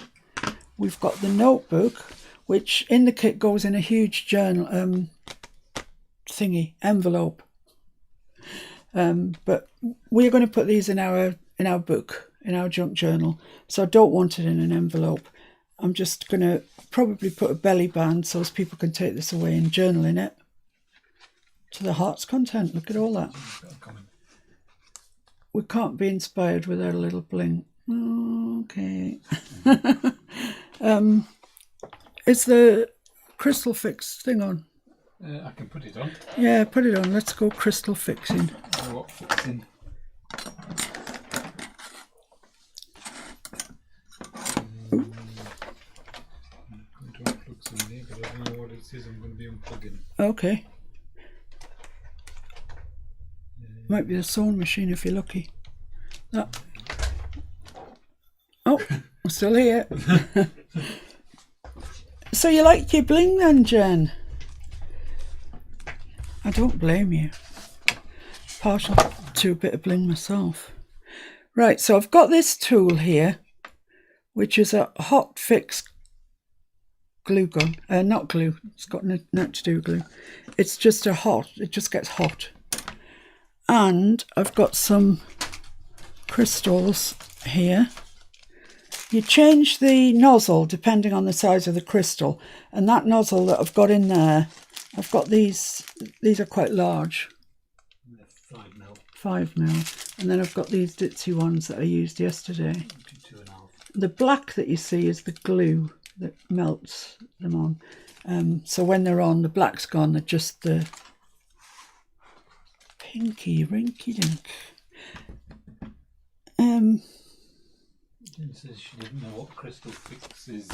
We've got the notebook, which in the kit goes in a huge journal envelope. But we're going to put these in our book, in our junk journal. So I don't want it in an envelope. I'm just going to probably put a belly band so as people can take this away and journal in it. To the heart's content. Look at all that. We can't be inspired without a little bling. Okay. Is the crystal fix thing on? I can put it on. Yeah, put it on. Let's go crystal fixing. What fixing? I'm going to unplug something, but I don't know what it is. I'm going to be unplugging. Okay. Might be the sewing machine if you're lucky. Oh, I'm still here. So you like your bling then, Jen? I don't blame you. Partial to a bit of bling myself. Right, so I've got this tool here, which is a hot fix glue gun. Not glue, it's got nothing to do with glue. It's just it just gets hot. And I've got some crystals here, you change the nozzle depending on the size of the crystal. And that nozzle that I've got in there, I've got these are quite large. 5mm. 5mm. And then I've got these ditzy ones that I used yesterday. 2.5. The black that you see is the glue that melts them on. So when they're on, the black's gone, they're just the pinky rinky dink. Jen says she didn't know what crystal fix is.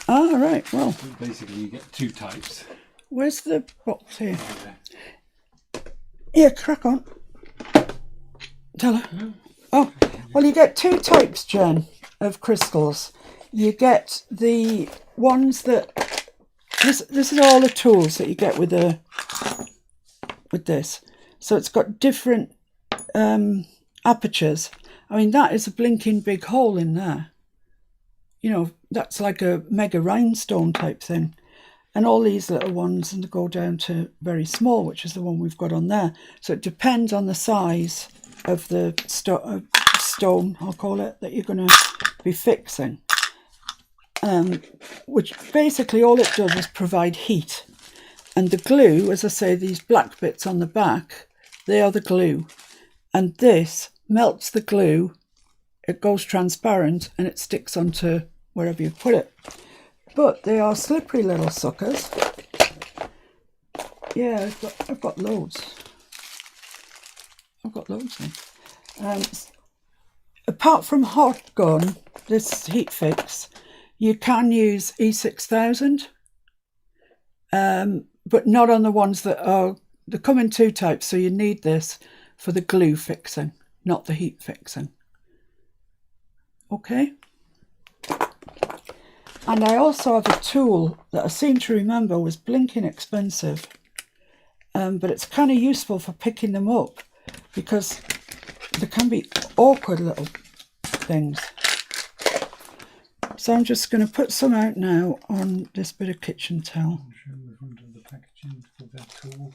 Ah, right, well. So basically you get two types. Where's the box here? Yeah. Yeah, crack on. Tell her. No. Oh, well, you get two types, Jen, of crystals. You get the ones that... This is all the tools that you get with this. So it's got different apertures. I mean, that is a blinking big hole in there. You know, that's like a mega rhinestone type thing. And all these little ones, and they go down to very small, which is the one we've got on there. So it depends on the size of the stone, I'll call it, that you're going to be fixing. Which basically all it does is provide heat. And the glue, as I say, these black bits on the back, they are the glue. And this melts the glue, it goes transparent, and it sticks onto wherever you put it. But they are slippery little suckers. Yeah, I've got loads. I've got loads then. Apart from hot gun, this heat fix, you can use E6000, but not on the ones that are, they come in two types, so you need this for the glue fixing, not the heat fixing. Okay? And I also have a tool that I seem to remember was blinking expensive, but it's kind of useful for picking them up because they can be awkward little things. So I'm just going to put some out now on this bit of kitchen towel. Show the front of the packaging for that tool.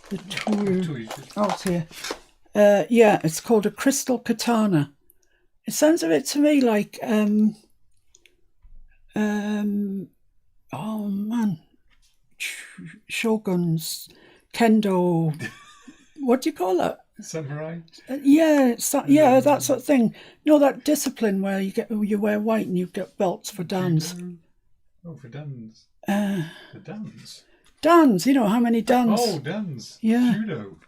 The tool. Oh, it's here. Yeah, it's called a crystal katana. It sounds a bit to me like oh man, shoguns, kendo. What do you call that? Samurai. Yeah, that sort of thing. You know, that discipline where you wear white and you get belts for dans. Oh, for dans. For dans. Dans. You know how many dans? Oh, dans. Yeah. Judo.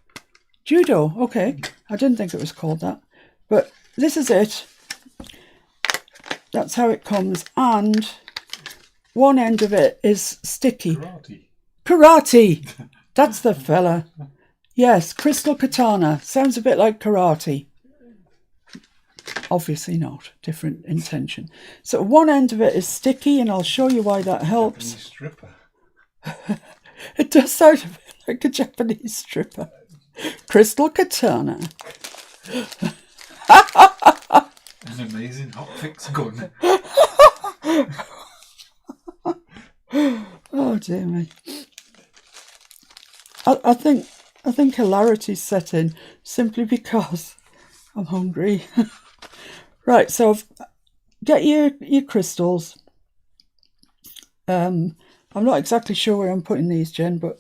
Judo. Okay, I didn't think it was called that, but this is it. That's how it comes, and one end of it is sticky. Karate. That's the fella. Yes, crystal katana. Sounds a bit like karate. Obviously not. Different intention. So one end of it is sticky, and I'll show you why that helps. Japanese stripper. It does sound a bit like a Japanese stripper. Crystal katana. An amazing hotfix gun. Oh dear me. I think hilarity's set in simply because I'm hungry. Right, so get your crystals. I'm not exactly sure where I'm putting these, Jen, but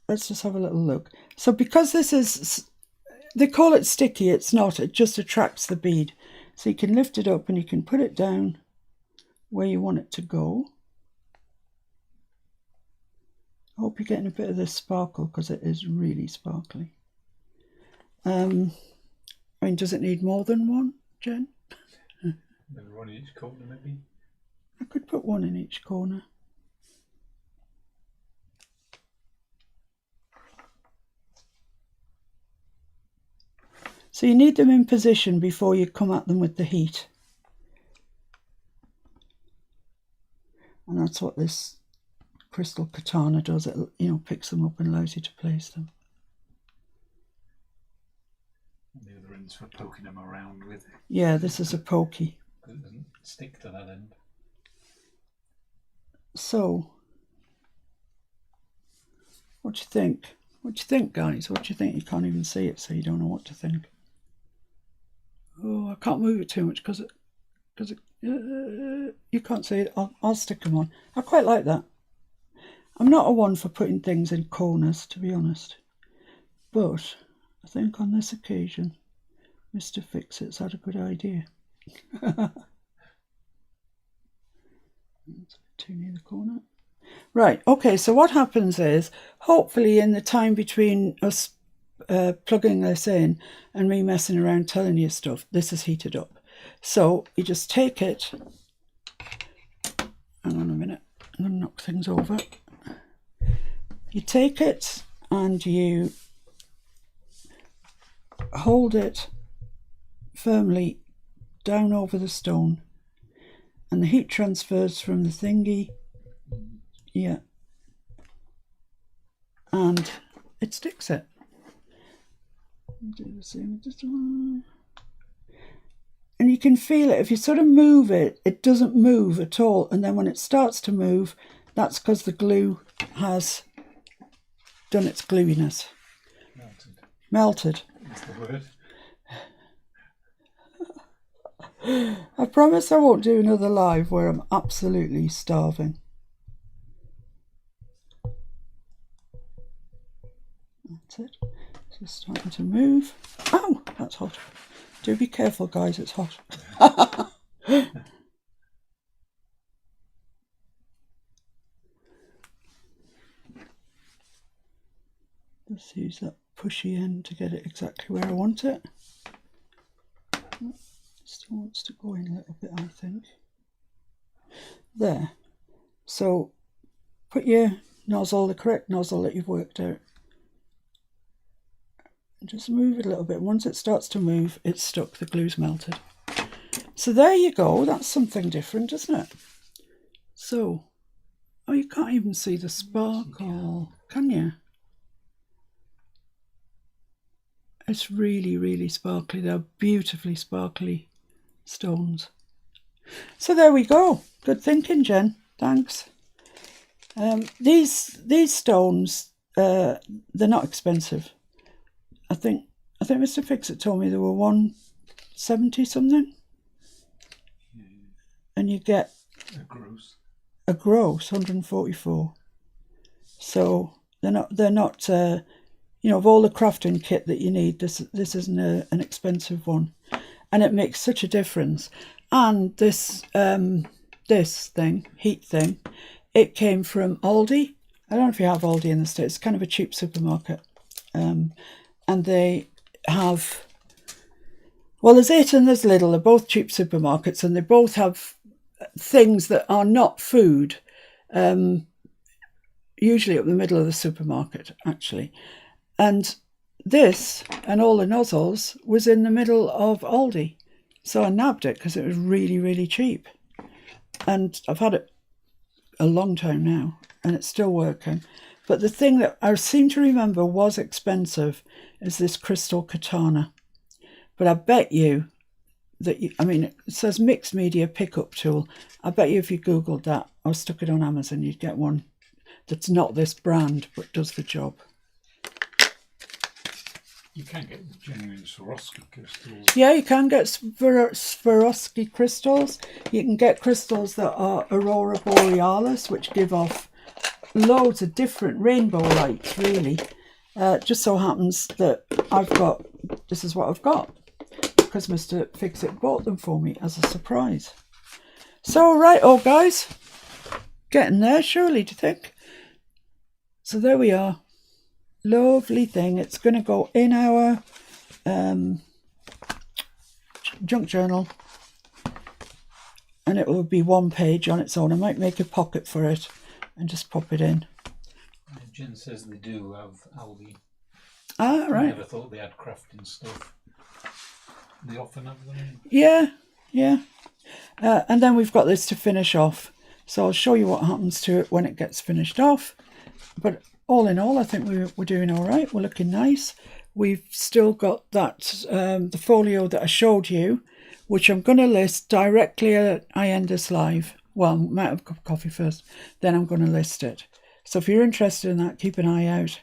let's just have a little look. So because this is, they call it sticky, it's not, it just attracts the bead. So you can lift it up and you can put it down where you want it to go. I hope you're getting a bit of this sparkle because it is really sparkly. I mean, does it need more than one, Jen? Maybe one in each corner, maybe? I could put one in each corner. So you need them in position before you come at them with the heat. And that's what this crystal katana does. It, you know, picks them up and allows you to place them. And the other end's for poking them around with. Yeah, this is a pokey. It doesn't stick to that end. So, what do you think? What do you think, guys? What do you think? You can't even see it, so you don't know what to think. Oh, I can't move it too much because you can't see it. I'll stick them on. I quite like that. I'm not a one for putting things in corners, to be honest. But I think on this occasion, Mr. Fix-It's had a good idea. It's too near the corner. Right, okay, so what happens is, hopefully in the time between us plugging this in and me messing around telling you stuff, this is heated up. So you just take it, hang on a minute, I'm going to knock things over. You take it and you hold it firmly down over the stone, and the heat transfers from the thingy, yeah, and it sticks it. Do the same with this one. And you can feel it. If you sort of move it, it doesn't move at all. And then when it starts to move, that's because the glue has done its gluiness. Melted. That's the word. I promise I won't do another live where I'm absolutely starving. That's it. It's just starting to move. Oh, that's hot. Do be careful, guys, it's hot. Let's use that pushy end to get it exactly where I want it. Still wants to go in a little bit, I think. There. So put your nozzle, the correct nozzle that you've worked out. And just move it a little bit. Once it starts to move, it's stuck, the glue's melted. So there you go, that's something different, isn't it? So, oh, you can't even see the sparkle, can you? It's really, really sparkly. They're beautifully sparkly stones. So there we go. Good thinking, Jen. Thanks. These stones, they're not expensive. I think Mr. Fix-It told me they were 170 something, and you get a gross 144. So they're not. You know, of all the crafting kit that you need, this isn't an expensive one, and it makes such a difference. And this heat thing, it came from Aldi. I don't know if you have Aldi in the States. It's kind of a cheap supermarket, and they have, well, there's it and there's Lidl. They're both cheap supermarkets, and they both have things that are not food, usually up the middle of the supermarket, actually. And this and all the nozzles was in the middle of Aldi. So I nabbed it because it was really, really cheap. And I've had it a long time now, and it's still working. But the thing that I seem to remember was expensive is this crystal katana. But I bet you that, it says mixed media pickup tool. I bet you if you Googled that or stuck it on Amazon, you'd get one that's not this brand, but does the job. You can get genuine Swarovski crystals. Yeah, you can get Swarovski crystals. You can get crystals that are Aurora Borealis, which give off loads of different rainbow lights, really. Just so happens that this is what I've got, because Mr. Fix-It bought them for me as a surprise. So, right, guys, getting there, surely, do you think? So there we are. Lovely thing. It's going to go in our junk journal, and it will be one page on its own. I might make a pocket for it and just pop it in. Jen says they do have Aldi. Ah, right. I never thought they had crafting stuff. They often have them. Yeah. And then we've got this to finish off. So I'll show you what happens to it when it gets finished off. But all in all, I think we're doing all right. We're looking nice. We've still got that the folio that I showed you, which I'm going to list directly at I end this live. Well, I might have a cup of coffee first, then I'm going to list it. So if you're interested in that, keep an eye out.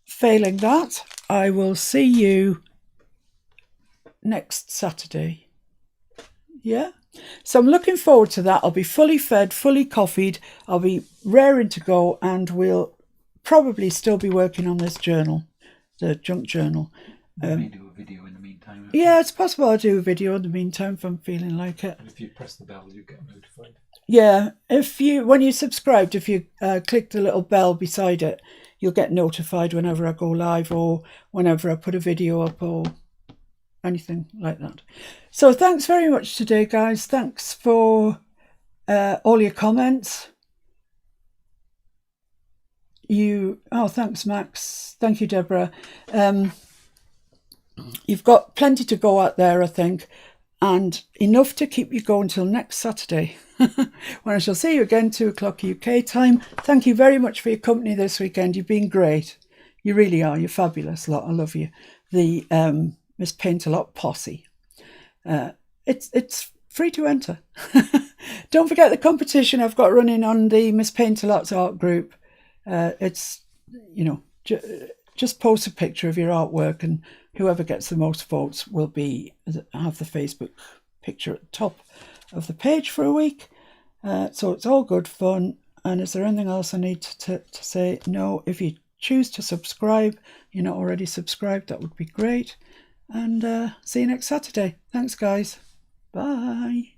Failing that, I will see you next Saturday. Yeah, so I'm looking forward to that. I'll be fully fed, fully coffeed. I'll be raring to go, and we'll probably still be working on this journal, the junk journal. We may do a video in the meantime. Yeah, it's possible I'll do a video in the meantime if I'm feeling like it. And if you press the bell, you get notified. Yeah, when you subscribed, if you click the little bell beside it, you'll get notified whenever I go live or whenever I put a video up or anything like that. So thanks very much today, guys. Thanks for all your comments. Thanks, Max. Thank you, Deborah. You've got plenty to go out there, I think, and enough to keep you going till next Saturday, when I shall see you again, 2:00 UK time. Thank you very much for your company this weekend. You've been great. You really are. You're fabulous lot. I love you. The Miss Paintalot posse. It's free to enter. Don't forget the competition I've got running on the Miss Paintalot's art group. It's, just post a picture of your artwork, and whoever gets the most votes will have the Facebook picture at the top of the page for a week. So it's all good fun. And is there anything else I need to say? No, if you choose to subscribe, you're not already subscribed, that would be great. And see you next Saturday. Thanks, guys. Bye.